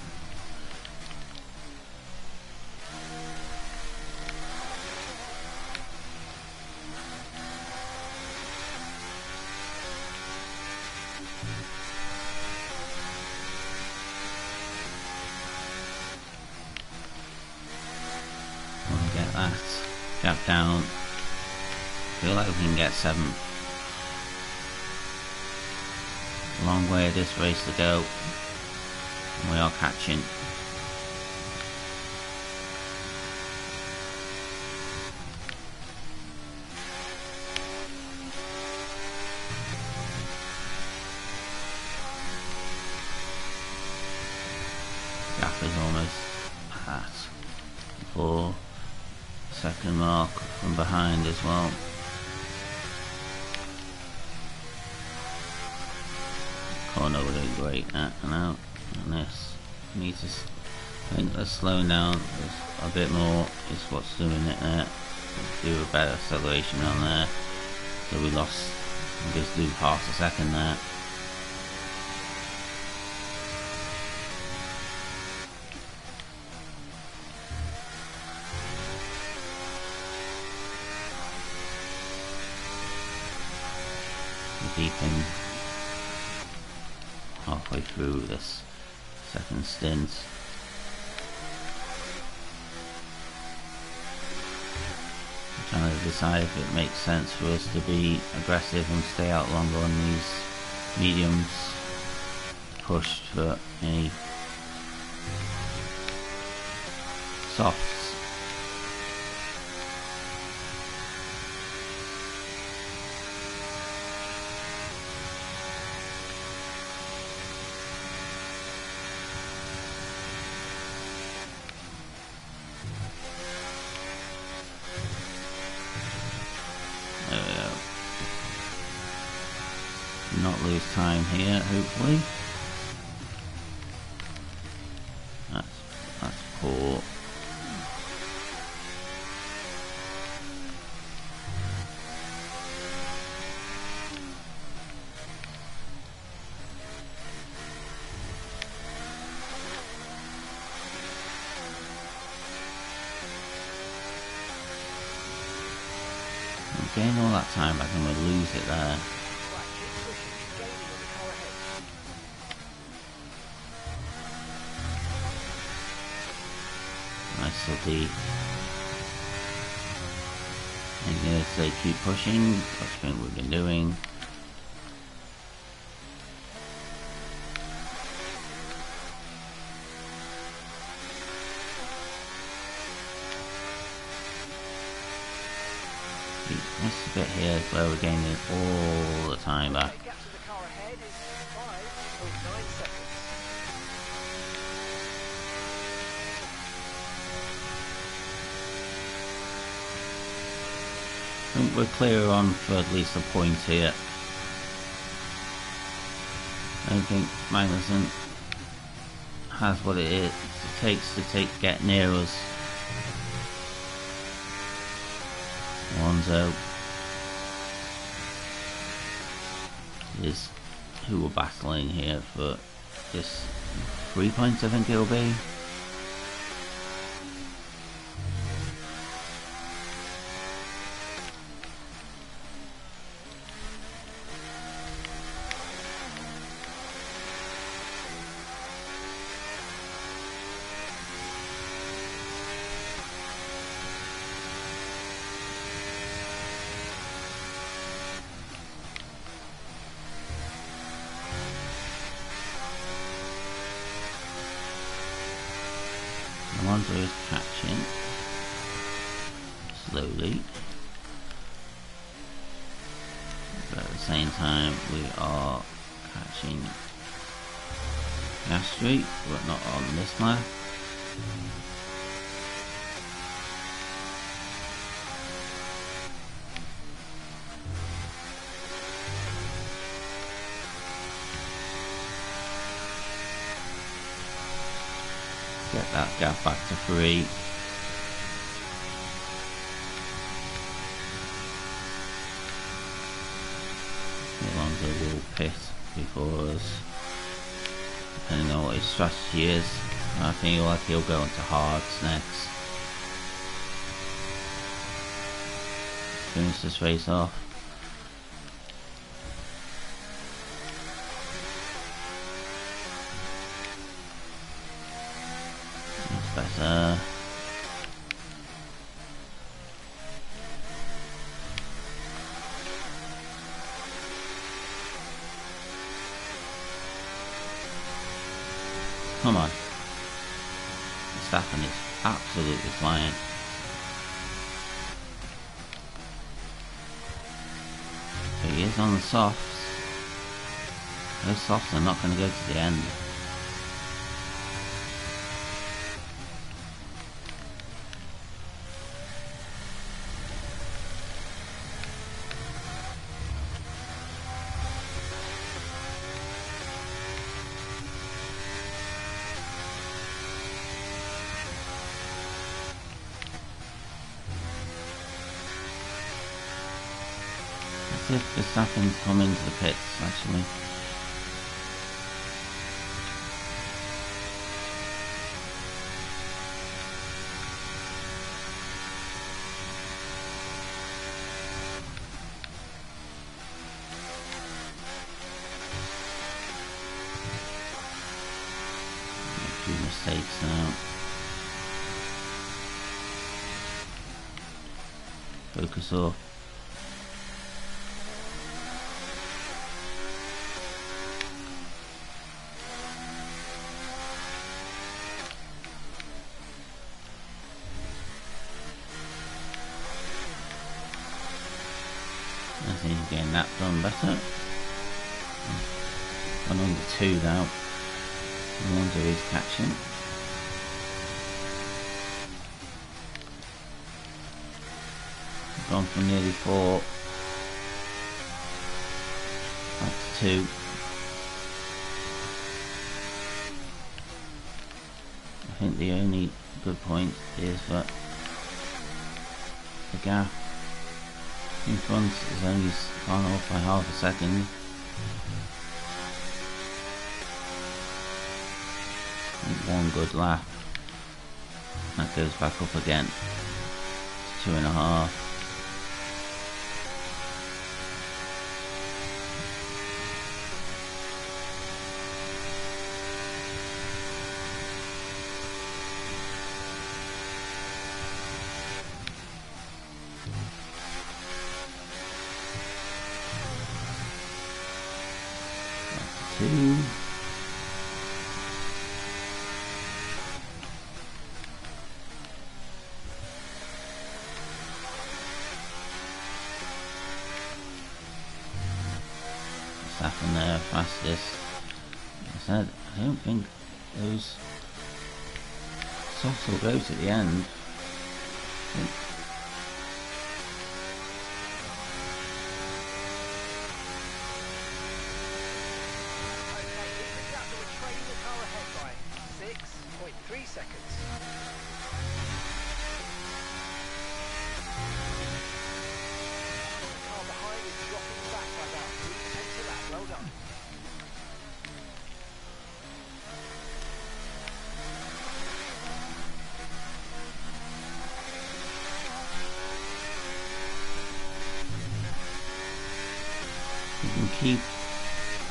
Speaker 1: We'll get that gap down. Feel like we can get 7th. Long way of this race to go. We are catching. Gap is almost at 4-second mark from behind as well. Corner we're doing great at now. And this need to, I think let's slow down a bit more is what's doing it there. Do a better acceleration on there. So we lost, just do half a second there. We're deep in halfway through this second stint. I'm trying to decide if it makes sense for us to be aggressive and stay out longer on these mediums, push for any softs. Not lose time here, hopefully. That's poor. Gain all that time back and we'll lose it there. Nice little D. I'm gonna say keep pushing, that's what we've been doing. This bit here is where we're gaining all the time back. I think we're clear on for at least a point here. I don't think Magnussen has what it takes to get near us. Alonso is who we're battling here for just 3 points I think it'll be. Alonso is catching slowly, but at the same time we are catching Gastry, but not on this lap. Get that gap back to 3. Alonso will pit before us, depending on what his strategy is. I think like he'll go into hards next. Finish this race off. Better. Come on. Verstappen is absolutely flying. So he is on the softs. Those softs are not going to go to the end. If Verstappen's come into the pits actually. A few mistakes now. Focus off. I think he's getting that done better. 1 under 2 now. Alonso is catching. Gone from nearly 4 up to 2. I think the only good point is that the gap in front is only gone off by half a second. And 1 good lap. That goes back up again to 2.5. Verstappen there, fastest. I said, I don't think those softs will go to the end. and keep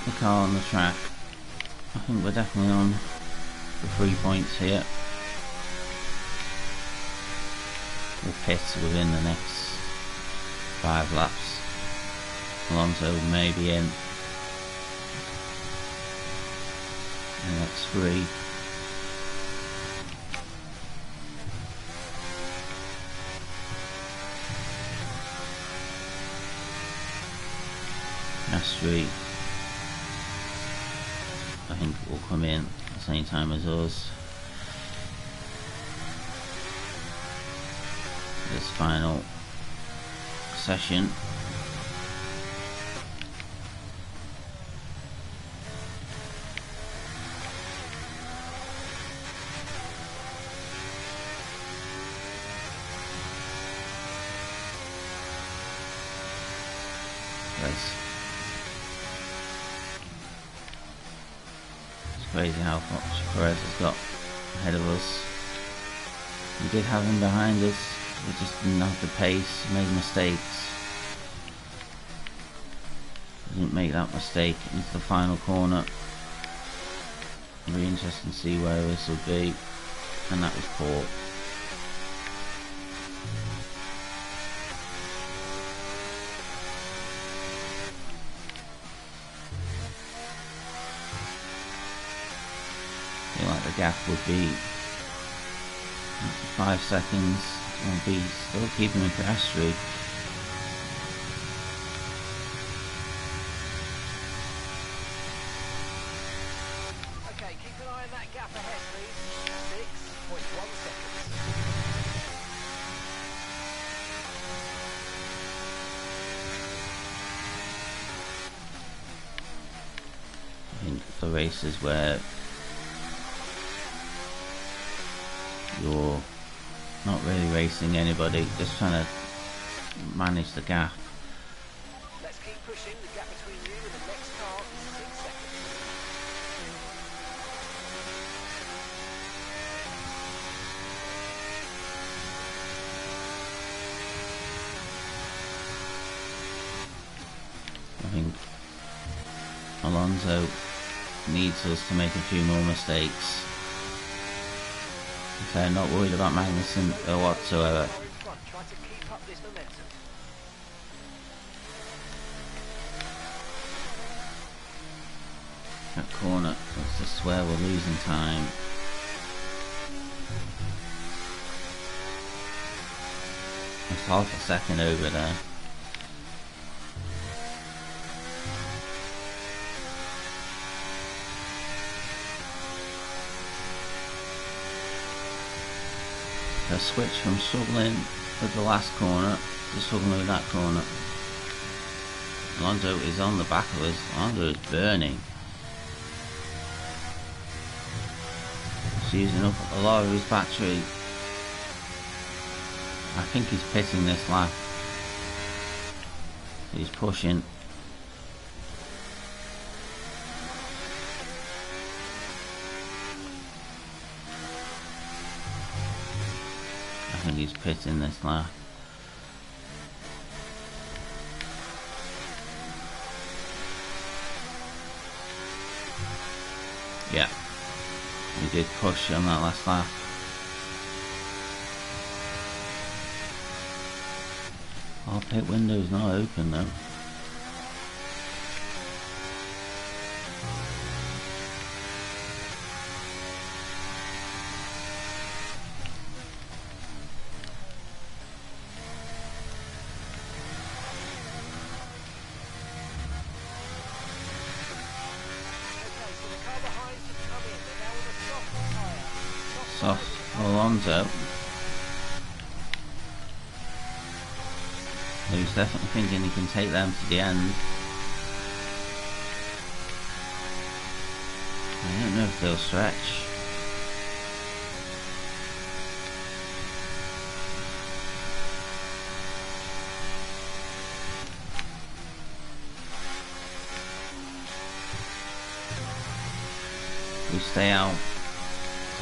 Speaker 1: the car on the track. I think we're definitely on the 3 points here. We'll pit within the next 5 laps. Alonso may be in the next 3. Street, I think, will come in at the same time as us. This final session. Crazy how much Perez has got ahead of us. We did have him behind us, we just didn't have the pace, made mistakes. Didn't make that mistake into the final corner. Very interesting to see where this will be, and that was poor. The gap would be 5 seconds, and be still keeping him Piastri.
Speaker 2: Okay, keep an eye on that gap ahead, please. 6.1 seconds.
Speaker 1: I think the races where you're not really racing anybody, just trying to manage the gap.
Speaker 2: Let's keep pushing. The gap between you and the next car is 6 seconds.
Speaker 1: I think Alonso needs us to make a few more mistakes. They're not worried about Magnussen whatsoever.
Speaker 2: Try to keep up this momentum.
Speaker 1: That corner, that's just where we're losing time. It's half a second over there. A switch from struggling with the last corner to struggling with that corner. Alonso is on the back of us. Alonso is burning. He's using up a lot of his battery. I think he's pitting this lap. He's pushing. I think he's pitting this lap. Yeah, he did push on that last lap. Our pit window's not open though. Soft Alonso. He's definitely thinking he can take them to the end. I don't know if they'll stretch. We stay out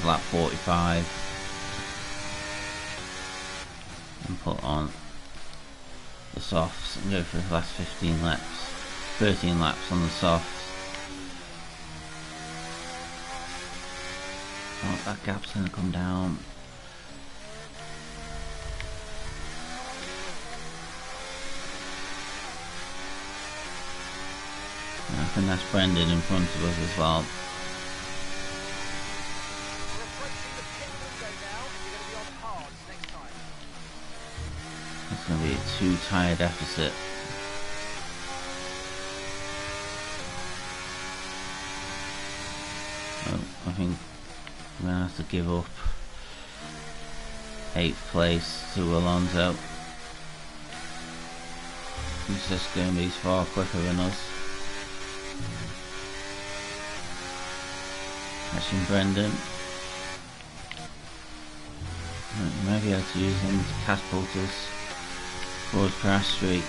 Speaker 1: to lap 45 and put on the softs and go for the last 15 laps. 13 laps on the soft. Oh, that gap's gonna come down. And I think that's Brendan in front of us as well.
Speaker 2: We're approaching the pit window now. You're going to be on hards next time.
Speaker 1: It's gonna be a 2 tyre deficit. Oh, I think I'm gonna have to give up 8th place to Alonso. He's just going to be far quicker than us. Catching Brendan. Maybe I have to use him to catapult us towards crash streak.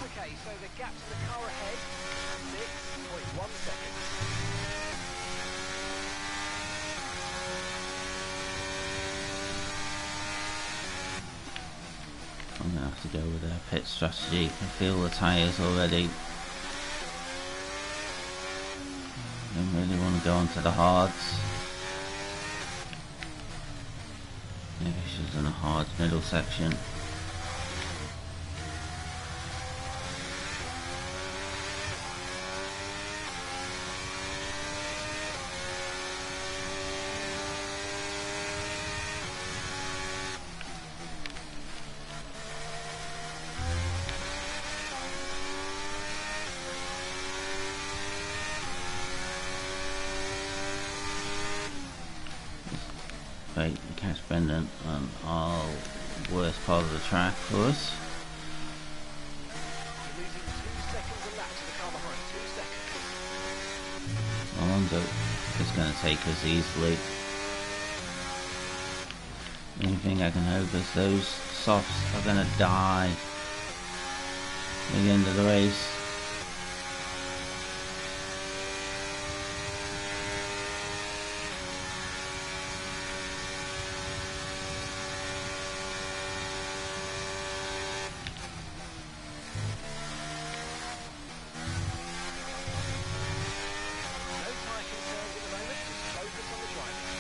Speaker 2: Okay, so the gap to the car ahead, 6.1 seconds.
Speaker 1: I'm going to have to go with a pit strategy. I can feel the tyres already. I don't really want to go onto the hards. Maybe I should have done a hard middle section. Right, we catch Brendan on our worst part of the track for us.
Speaker 2: You're losing 2 seconds a lap to the car behind. 2 seconds.
Speaker 1: Alonso is going to take us easily. The only thing I can hope is those softs are going to die at the end of the race.
Speaker 2: No tyre concerns at the moment, just focus on the driving.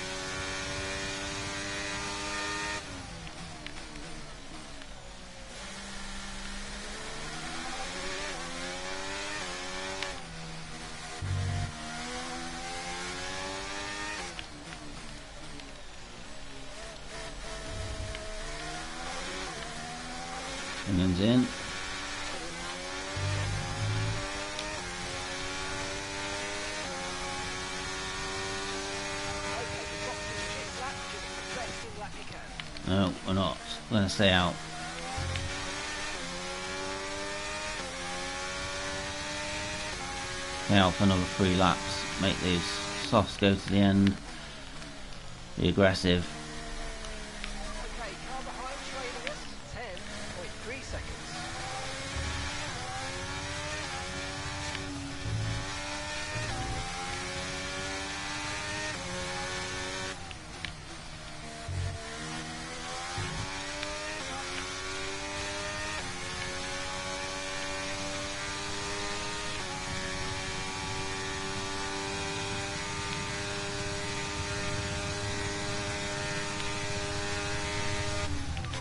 Speaker 1: Brendan's in.
Speaker 2: Okay, the top is pit lap, give it the best in lap you can.
Speaker 1: No, we're not. We're going to stay out. Stay out for another 3 laps. Make these softs go to the end. Be aggressive.
Speaker 2: Okay, car behind trailing us, 10.3 seconds.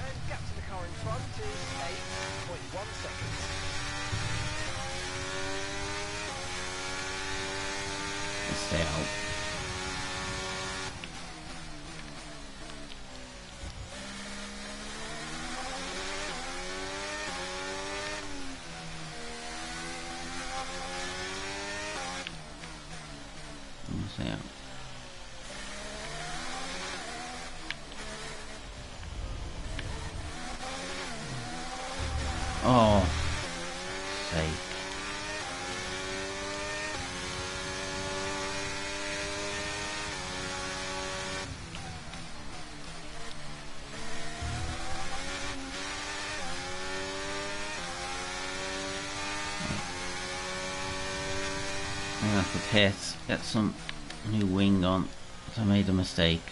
Speaker 2: And gap to the car in front is 8.1 seconds.
Speaker 1: Let's stay out. Let's stay out. Oh, sake. I'm gonna have off the pits, get some new wing on, because I made a mistake.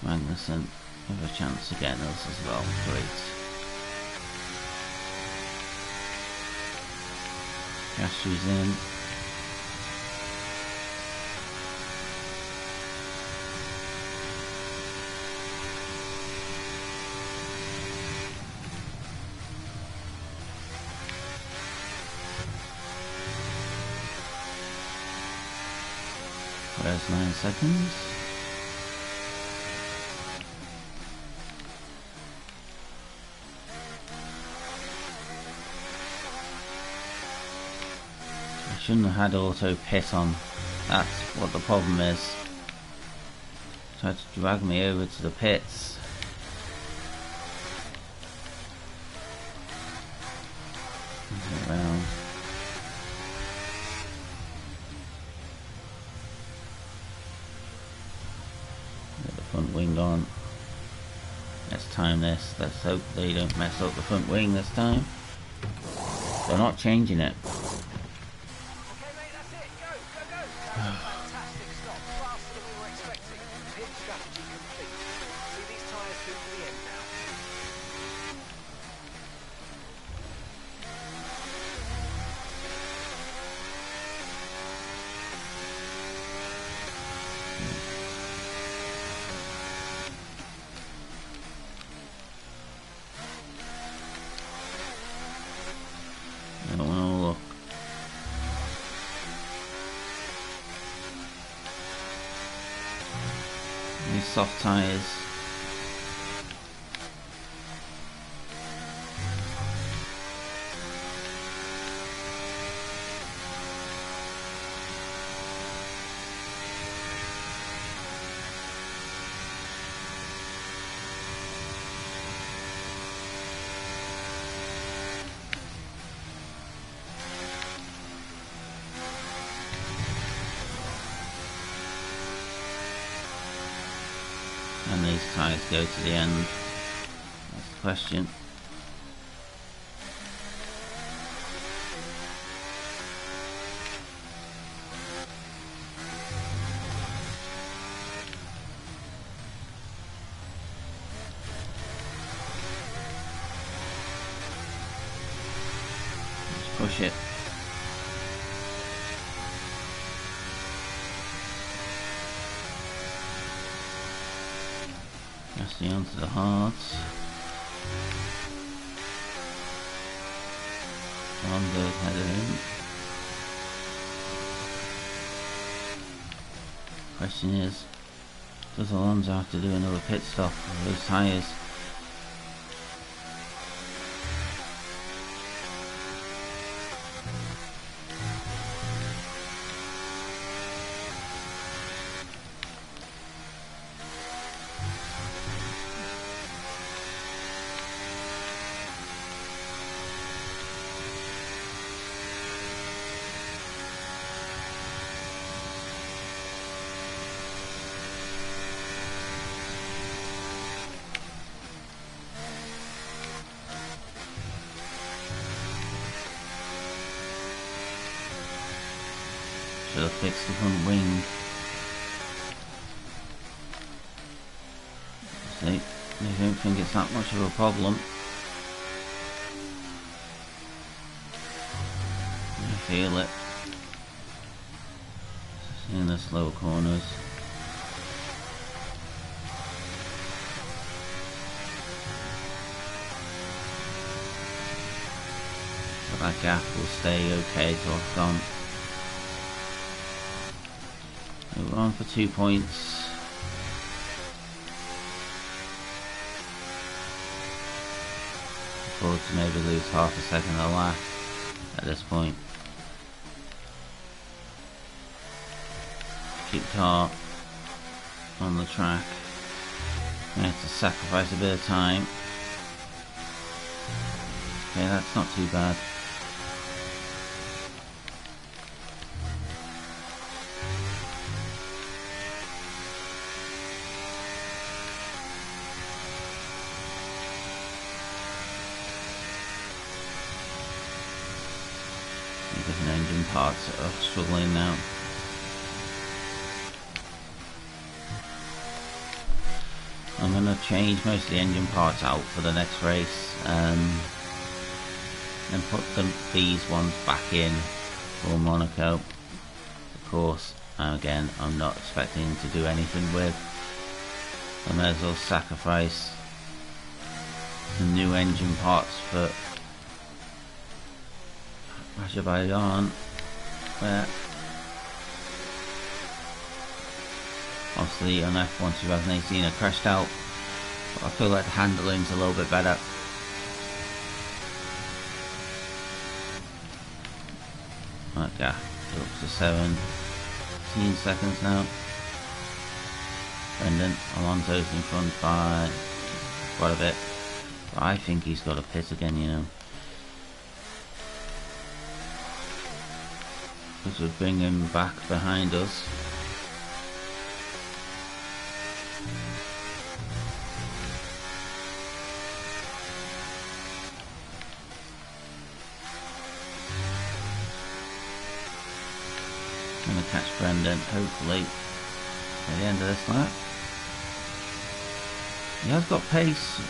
Speaker 1: Magnussen with a chance of getting us as well. Great. Gasly's in. Where's 9 seconds? Shouldn't have had auto pit on. That's what the problem is. Tried to drag me over to the pits. Around. Get the front wing on. Let's time this. Let's hope they don't mess up the front wing this time. They're not changing it. Soft tyres. And these tyres go to the end. That's the question. Let's push it. Gasly onto the hards. Alonso's headed in. Question is, does Alonso have to do another pit stop with those tyres? Should have fixed the front wing. See, I don't think it's that much of a problem. I feel it. In the slow corners. But that gap will stay okay till I've gone. We're on for 2 points. Forward to maybe lose half a second a lap at this point. Keep car on the track. I have to sacrifice a bit of time. Okay, that's not too bad. different engine parts that are struggling now. I'm going to change most of the engine parts out for the next race, and put these ones back in for Monaco. Of course, again, I'm not expecting to do anything with. I may as well sacrifice some new engine parts for Azerbaijan, where obviously on F1 2018 I crashed out, but I feel like the handling's a little bit better. Right, yeah, up to 17 seconds now. Brendan Alonso's in front by quite a bit, but I think he's got a pit again, you know. This would bring him back behind us. I'm going to catch Brendan, hopefully, at the end of this lap. He has got pace.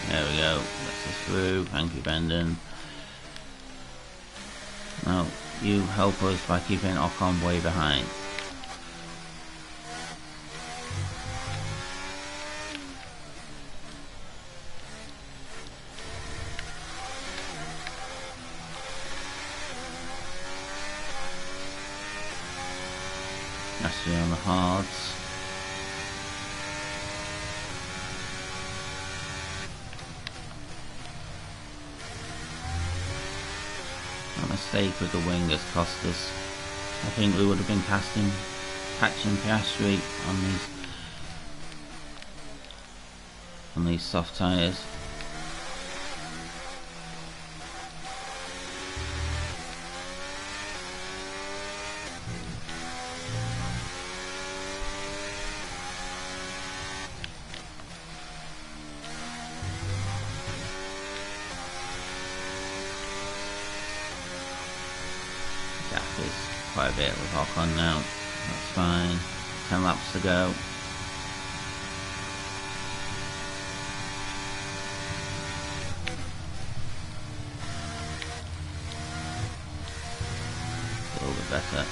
Speaker 1: There we go, that's us through. Thank you, Brendan. Now, you help us by keeping Ocon way behind. Actually on the hards. A mistake with the wing has cost us. I think we would have been catching Piastri on these soft tyres. Quite a bit with Ocon now, that's fine. 10 laps to go. A little bit better.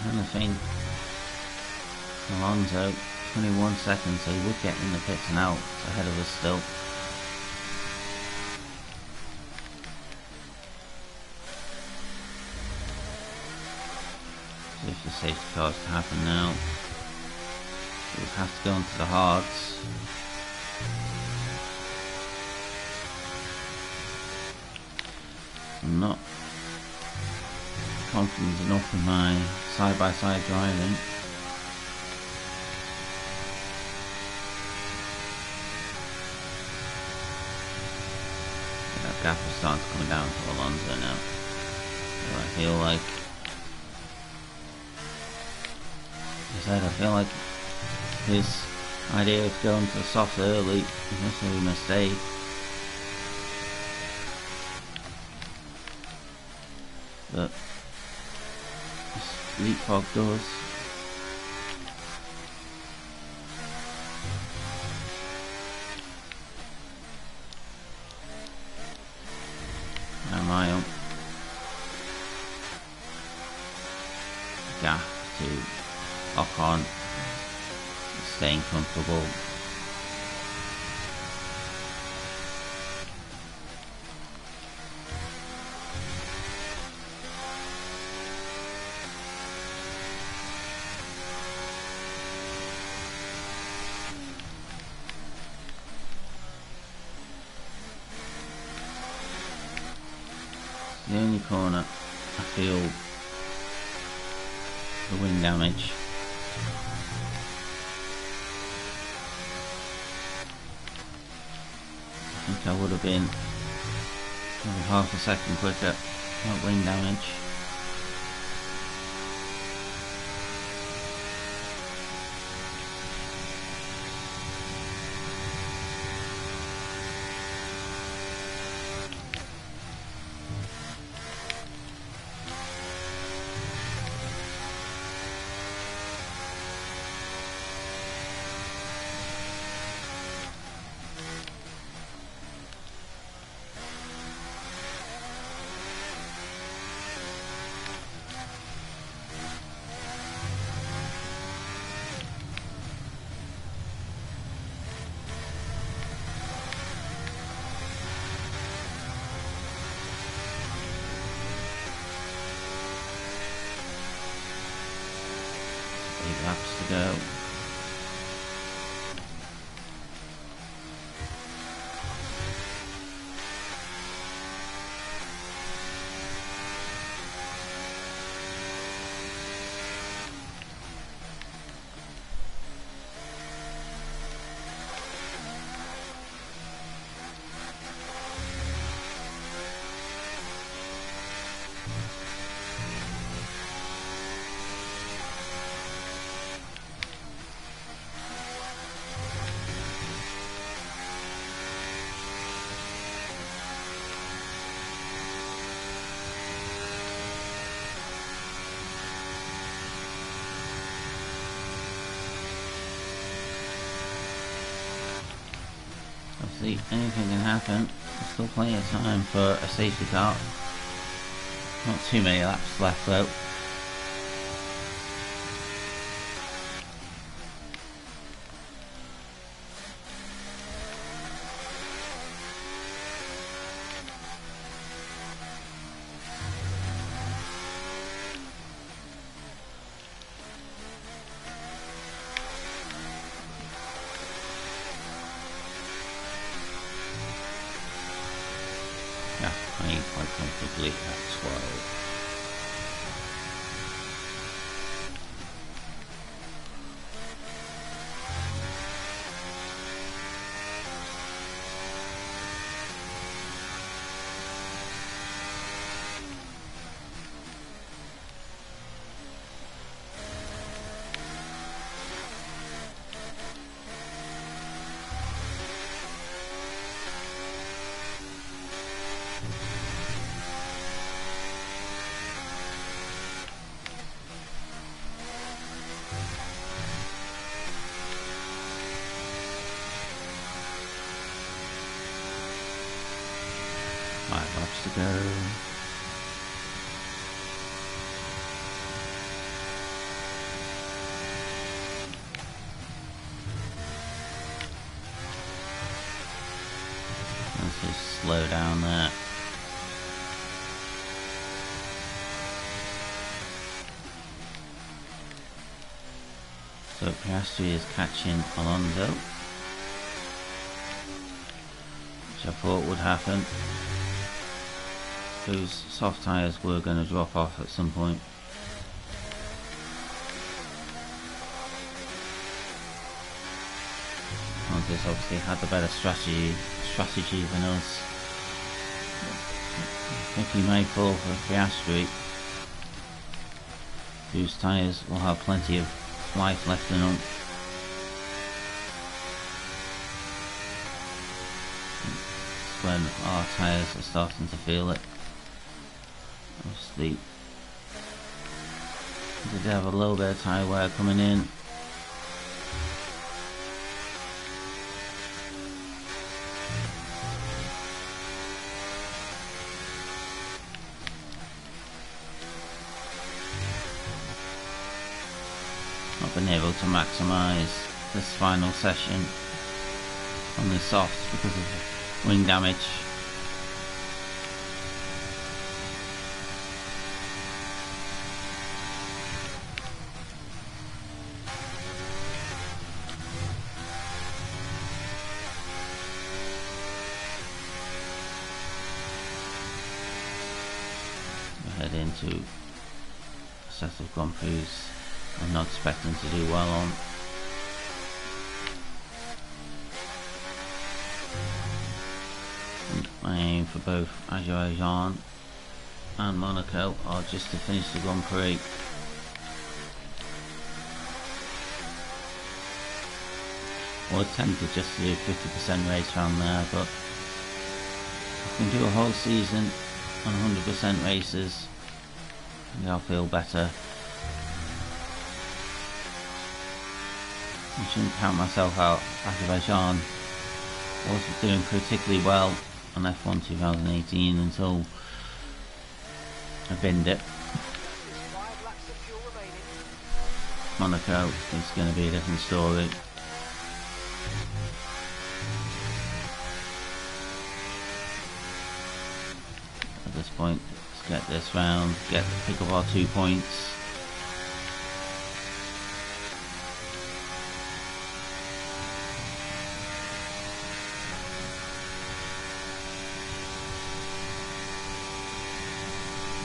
Speaker 1: And I think Alonso, 21 seconds, so he would get in the pits and out, it's ahead of us still. So if the safety cars to happen now, we'll have to go onto the hards. I'm not confident enough in my side-by-side driving. That gap is starting to come down to Alonso now. So I feel like, I feel like his idea of going to the soft early is necessarily a mistake. But this leapfrog does. Am I up? Gap to Ocon, staying comfortable. the only corner I feel the wing damage. I think I would have been maybe half a second quicker at wing damage. Laps to go. Obviously, anything can happen. There's still plenty of time for a safety car. Not too many laps left though. Yeah, I need quite comfortably at 12. Five laps to go. Let's just slow down there. So Piastri is catching Alonso, which I thought would happen. Those soft tyres were going to drop off at some point. Alonso's obviously had the better strategy than us. I think he may fall for Piastri, whose tyres will have plenty of life left in them. It's when our tyres are starting to feel it. Obviously, we did have a little bit of tyre wear coming in. Not been able to maximise this final session on the softs because of wing damage. into a set of Grand Prix I'm not expecting to do well on. My aim for both Azerbaijan and Monaco are just to finish the Grand Prix. I was tempted just to do 50% race around there, but I can do a whole season on 100% races and I'll feel better. I shouldn't count myself out. Azerbaijan wasn't doing particularly well on F1 2018 until I binned it. Monaco is going to be a different story. At this point, let's get this round, pick up our 2 points.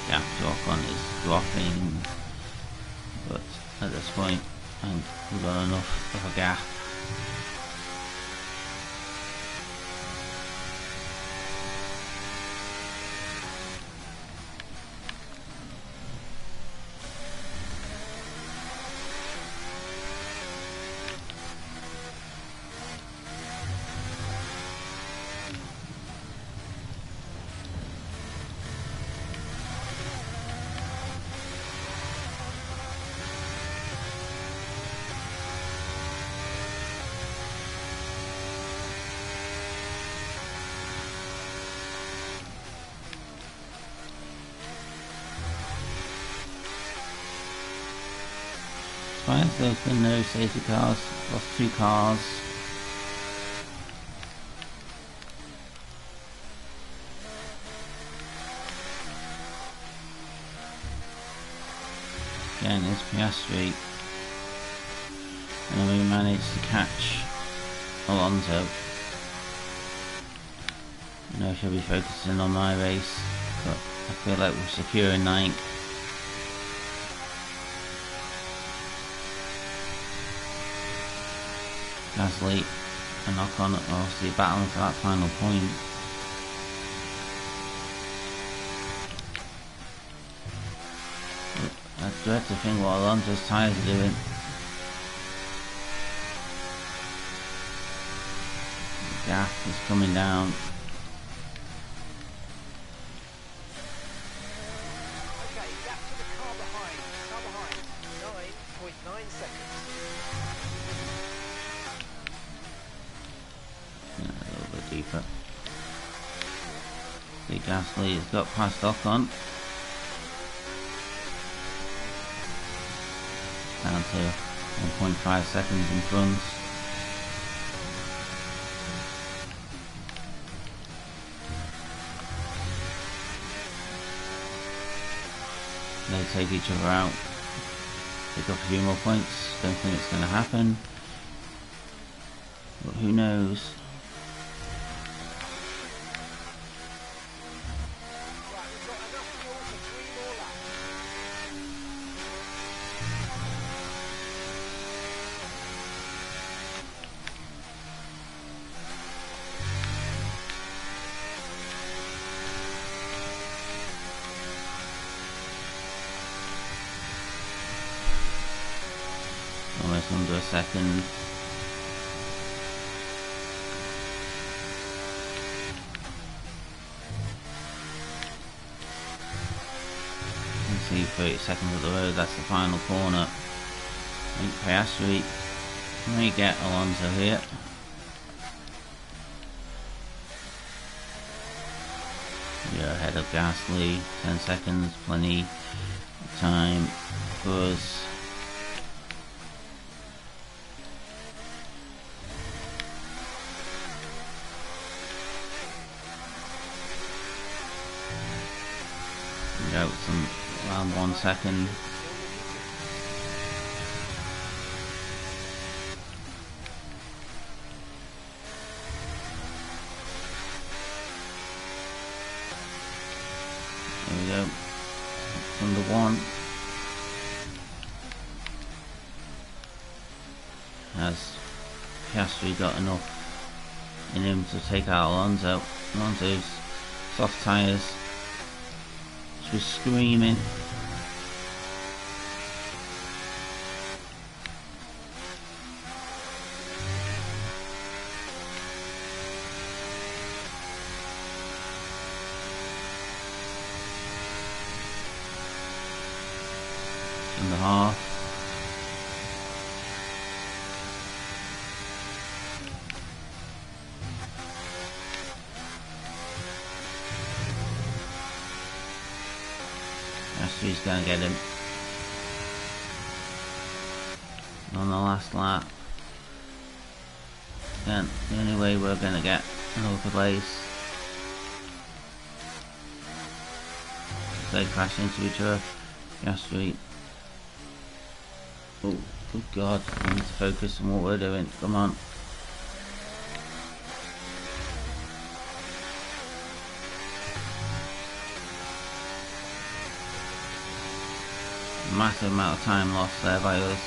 Speaker 1: Gap to Ocon is dropping, but at this point, we've got enough of a gap. There's been no safety cars, lost 2 cars. Again, it's Piastri, and we managed to catch Alonso. I know I should be focusing on my race, but I feel like we're secure in 9th. Gasly and Ocon are obviously battling for that final point. But I dread to think what Alonso's tyres are doing. The gap is coming down.
Speaker 2: Okay, gap to the car behind. 9.9 seconds.
Speaker 1: Deeper. See, Gasly has got past Ocon. Down to 1.5 seconds in front. They take each other out. Pick up a few more points. Don't think it's going to happen. But who knows? Almost under a second. You can see 30 seconds of the road, that's the final corner. I think Piastri may get Alonso here. You're ahead of Gasly, 10 seconds, plenty of time for us. Go some around 1 second. There we go. under one. Has Piastri got enough in him to take out Alonso? Alonso's soft tyres. She's screaming. In the half. He's gonna get him on the last lap. Then the only way we're gonna get another place. They crash into each other. Piastri. Oh, good God! We need to focus on what we're doing. Come on. Massive amount of time lost there by us.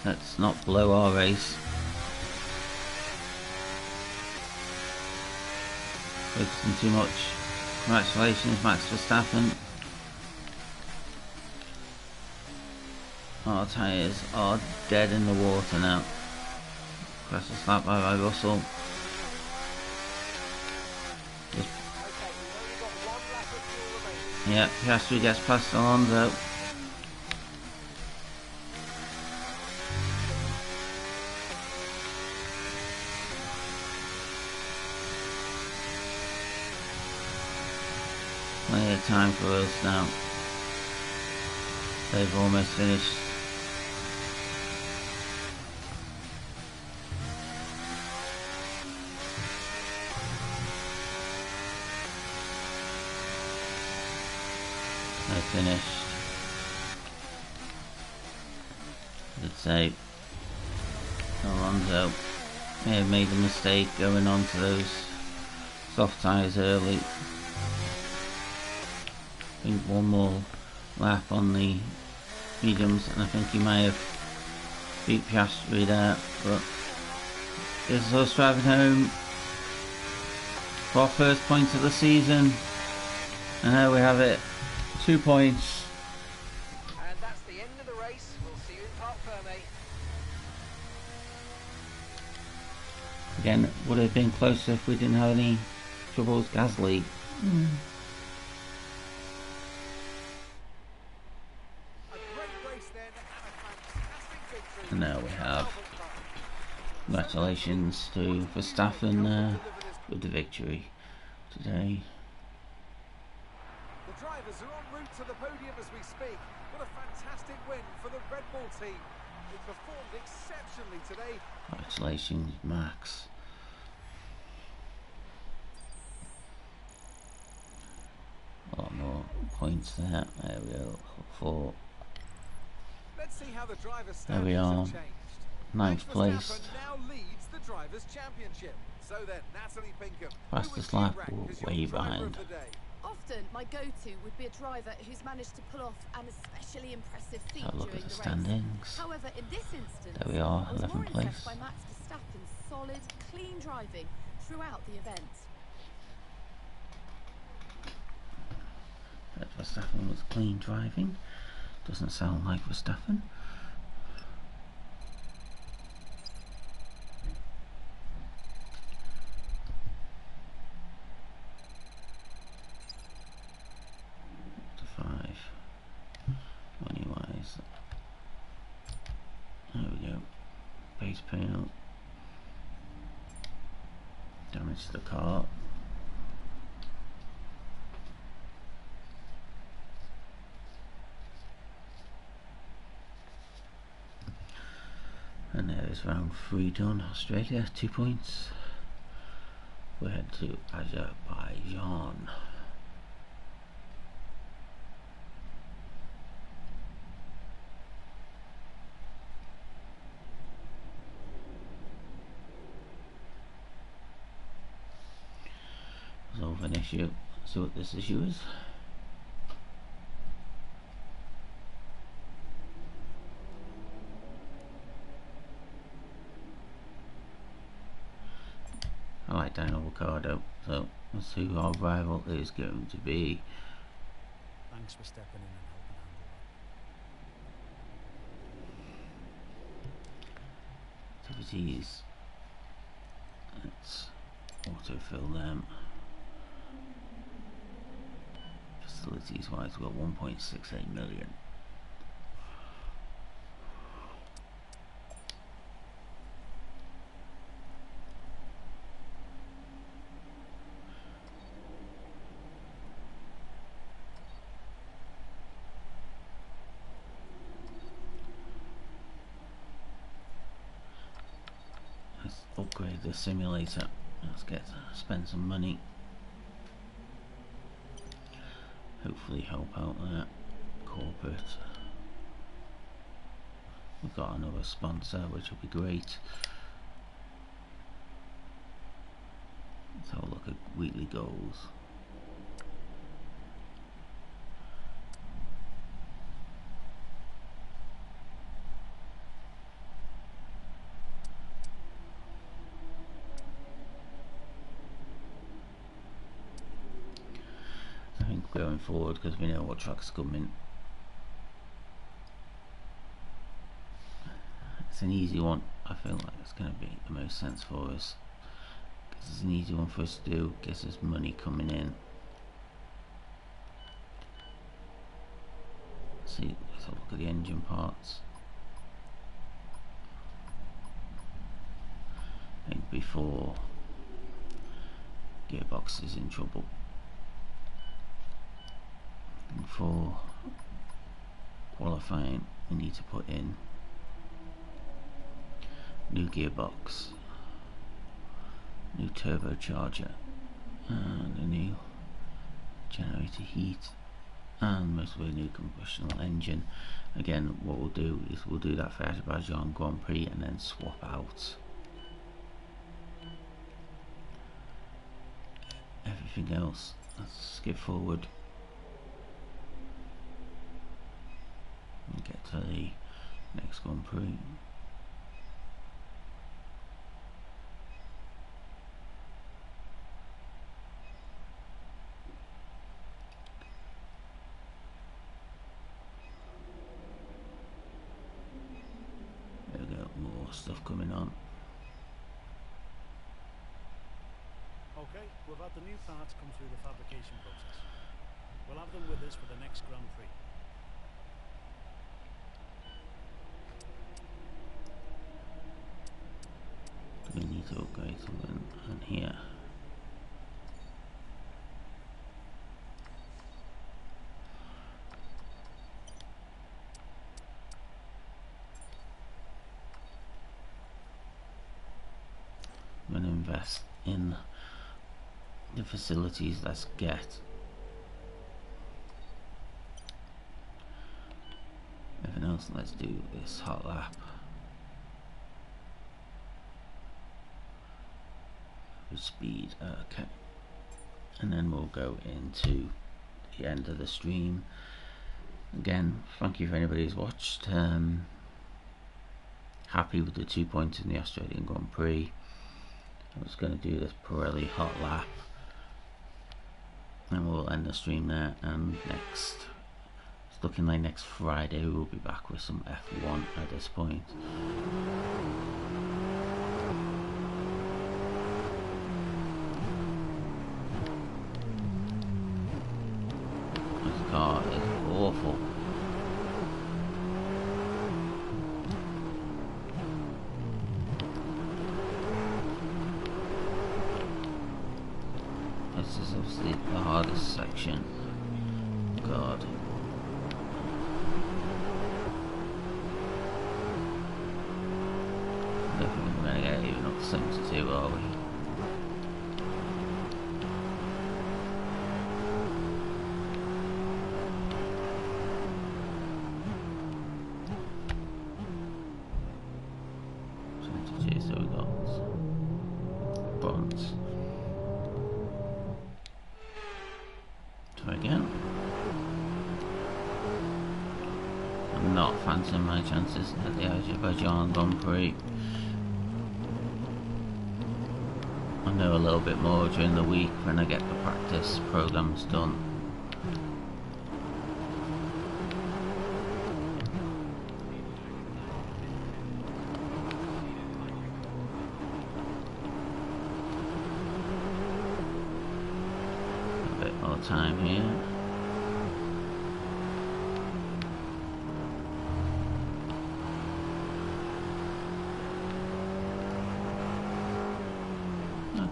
Speaker 1: Let's not blow our race. Focusing too much. Congratulations, Max Verstappen. Our tyres are dead in the water now. Crash a slap by Russell. Yeah, Piastri gets past Alonso. Plenty of time for us now. They've almost finished. Finished. I'd say Alonso may have made a mistake going on to those soft tyres early. I think one more lap on the mediums and I think he may have beat Piastri there, but this is us driving home for our first point of the season, and there we have it. 2 points.
Speaker 2: And that's the end of the race. We'll see you in Parc Fermé.
Speaker 1: Again, would have been closer if we didn't have any troubles. Gasly. And now we have congratulations to Verstappen with the victory today.
Speaker 3: The drivers are en route to the podium as we speak. What a fantastic win for the Red Bull team. They performed exceptionally today.
Speaker 1: Congratulations, Max. A lot more points there. There we go. 4.
Speaker 3: Let's see how the drivers'
Speaker 1: There we
Speaker 3: standings
Speaker 1: are.
Speaker 3: have changed.
Speaker 1: 9th place.
Speaker 3: Verstappen now leads the drivers' championship. So then, Natalie Pinkham,
Speaker 1: Fastest lap, way behind.
Speaker 4: Often, my go-to would be a driver who's managed to pull off an especially impressive feat
Speaker 1: Have a look
Speaker 4: during
Speaker 1: at the
Speaker 4: the
Speaker 1: standings.
Speaker 4: race. However, in this instance,
Speaker 1: There we are,
Speaker 4: I was more
Speaker 1: 11th
Speaker 4: impressed
Speaker 1: place.
Speaker 4: by Max Verstappen's solid, clean driving throughout the event.
Speaker 1: Verstappen was clean driving. Doesn't sound like Verstappen. To 5. Money-wise. There we go. Base payout. Damage to the car. And there's round 3 done. Australia, 2 points. We head to Azerbaijan. Resolve an issue. See what this issue is. Daniel Ricciardo. So that's who our rival is going to be.
Speaker 5: Thanks for stepping in and helping handle
Speaker 1: Activities. Let's autofill them. Facilities wise, we've got 1.68 million. Let's upgrade the simulator. Let's spend some money. Hopefully help out that corporate. We've got another sponsor, which will be great. Let's have a look at weekly goals. I think going forward, because we know what trucks coming, it's an easy one. I feel like it's going to be the most sense for us, because it's an easy one for us to do, gets us money coming in. See, let's have a look at the engine parts. I think before gearbox is in trouble. For qualifying, we need to put in new gearbox, new turbocharger, and a new generator heat, and mostly a new combustional engine. Again, what we'll do is we'll do that for Azerbaijan Grand Prix and then swap out everything else. Let's skip forward and get to the next Grand Prix. There we go, more stuff coming on.
Speaker 5: Okay, we've had the new parts come through the fabrication process. We'll have them with us for the next Grand Prix.
Speaker 1: We need to upgrade something on here. I'm going to invest in the facilities. Let's get everything else. Let's do this hot lap. Speed, okay, and then we'll go into the end of the stream. Again, thank you for anybody who's watched. Happy with the 2 points in the Australian Grand Prix. I was going to do this Pirelli hot lap, and we'll end the stream there. And next, it's looking like next Friday we'll be back with some F1 at this point. Car is awful. This is obviously the hardest section. God. I don't think we're going to get even up to 72, are we? So we got bronze. Try again. I'm not fancying my chances at the Azerbaijan Grand Prix. I'll know a little bit more during the week when I get the practice programs done. A bit more time here.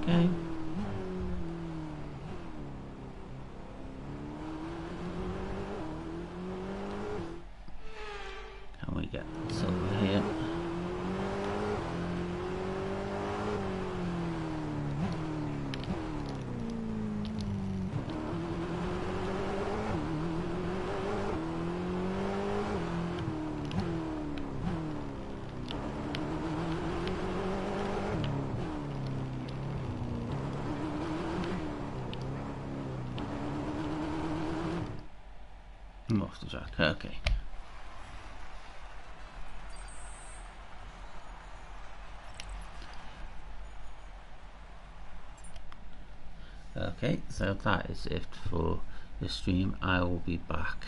Speaker 1: Okay. Can we get silver here? I'm off the track, okay. Okay, so that is it for the stream. I will be back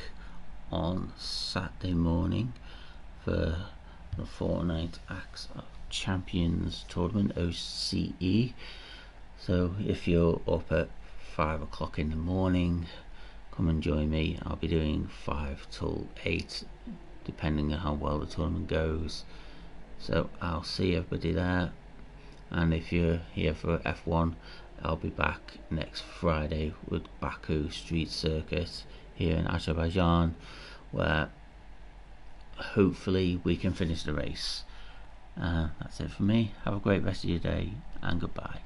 Speaker 1: on Saturday morning for the Fortnite Axe of Champions Tournament, OCE. So if you're up at 5 o'clock in the morning, come and join me. I'll be doing 5 till 8 depending on how well the tournament goes. So I'll see everybody there, and if you're here for F1, I'll be back next Friday with Baku Street Circuit here in Azerbaijan, where hopefully we can finish the race. That's it for me. Have a great rest of your day, and goodbye.